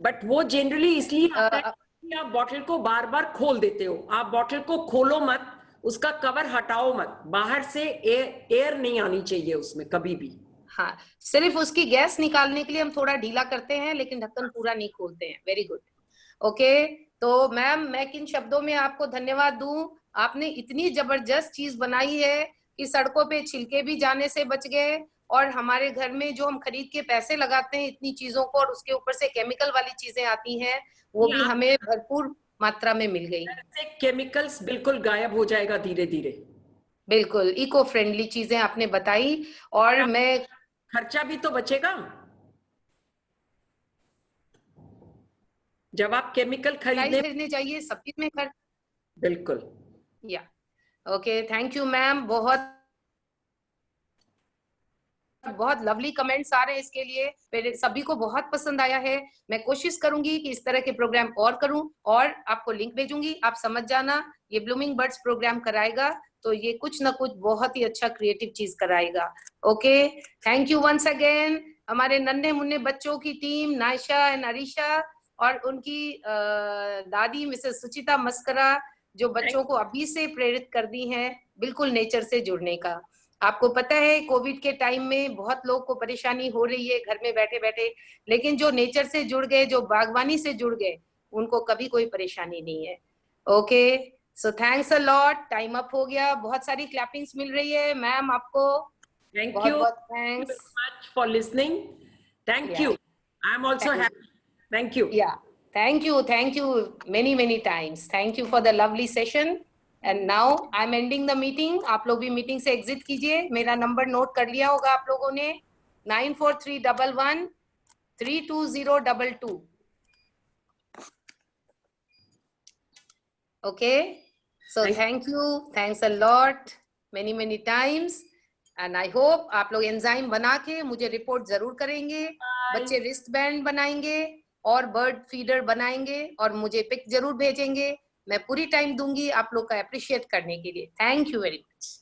बट वो जनरली इसलिए आता है कि आप बॉटल को बार बार खोल देते हो। आप बॉटल को खोलो मत, उसका कवर हटाओ मत, बाहर से एयर नहीं आनी चाहिए उसमें कभी भी। हाँ, सिर्फ उसकी गैस निकालने के लिए हम थोड़ा ढीला करते हैं, लेकिन ढक्कन पूरा नहीं खोलते हैं। Very good. ओके, तो मैम मैं किन शब्दों में आपको धन्यवाद दूं, आपने इतनी जबरदस्त चीज बनाई है कि सड़कों पे छिलके भी जाने से बच गए, और हमारे घर में जो हम खरीद के पैसे लगाते हैं इतनी चीजों को, और उसके ऊपर से केमिकल वाली चीजें आती हैं, वो भी हमें भरपूर मात्रा में मिल गई। केमिकल्स बिल्कुल गायब हो जाएगा धीरे धीरे। बिल्कुल इको फ्रेंडली चीजें आपने बताई, और मैं खर्चा भी तो बचेगा जब आप केमिकल खरीदने चाहिए, सब चीज में खर्च। बिल्कुल। या ओके, थैंक यू मैम, बहुत बहुत लवली कमेंट्स आ रहे हैं इसके लिए, मेरे सभी को बहुत पसंद आया है। मैं कोशिश करूंगी कि इस तरह के प्रोग्राम और करूं, और आपको लिंक भेजूंगी, आप समझ जाना ये ब्लूमिंग बर्ड्स प्रोग्राम कराएगा तो ये कुछ ना कुछ बहुत ही अच्छा क्रिएटिव चीज कराएगा। Okay, thank you once again हमारे नन्हे मुन्ने बच्चों की टीम, नायशा एंड अरीशा, और उनकी दादी मिसेस सुचिता मस्करा, जो बच्चों को अभी से प्रेरित कर दी हैं बिल्कुल नेचर से जुड़ने का। आपको पता है कोविड के टाइम में बहुत लोग को परेशानी हो रही है घर में बैठे बैठे, लेकिन जो नेचर से जुड़ गए, जो बागवानी से जुड़ गए, उनको कभी कोई परेशानी नहीं है। Okay, so thanks a lot, time up हो गया, बहुत सारी क्लैपिंग्स मिल रही है मैम आपको, थैंक यू बहुत thanks much for listening. Thank you, I am also happy. Thank you. या thank you many times, thank you for the lovely session. And now I am ending the meeting. आप लोग भी meeting से exit कीजिए। मेरा number note कर लिया होगा आप लोगों ने, 9431132022। Okay, so thank you, thanks a lot, many times, and I hope आप लोग एंजाइम बना के मुझे रिपोर्ट जरूर करेंगे। बच्चे रिस्ट बैंड बनाएंगे और बर्ड फीडर बनाएंगे और मुझे पिक जरूर भेजेंगे। मैं पूरी टाइम दूंगी आप लोग का अप्रिशिएट करने के लिए। Thank you very much.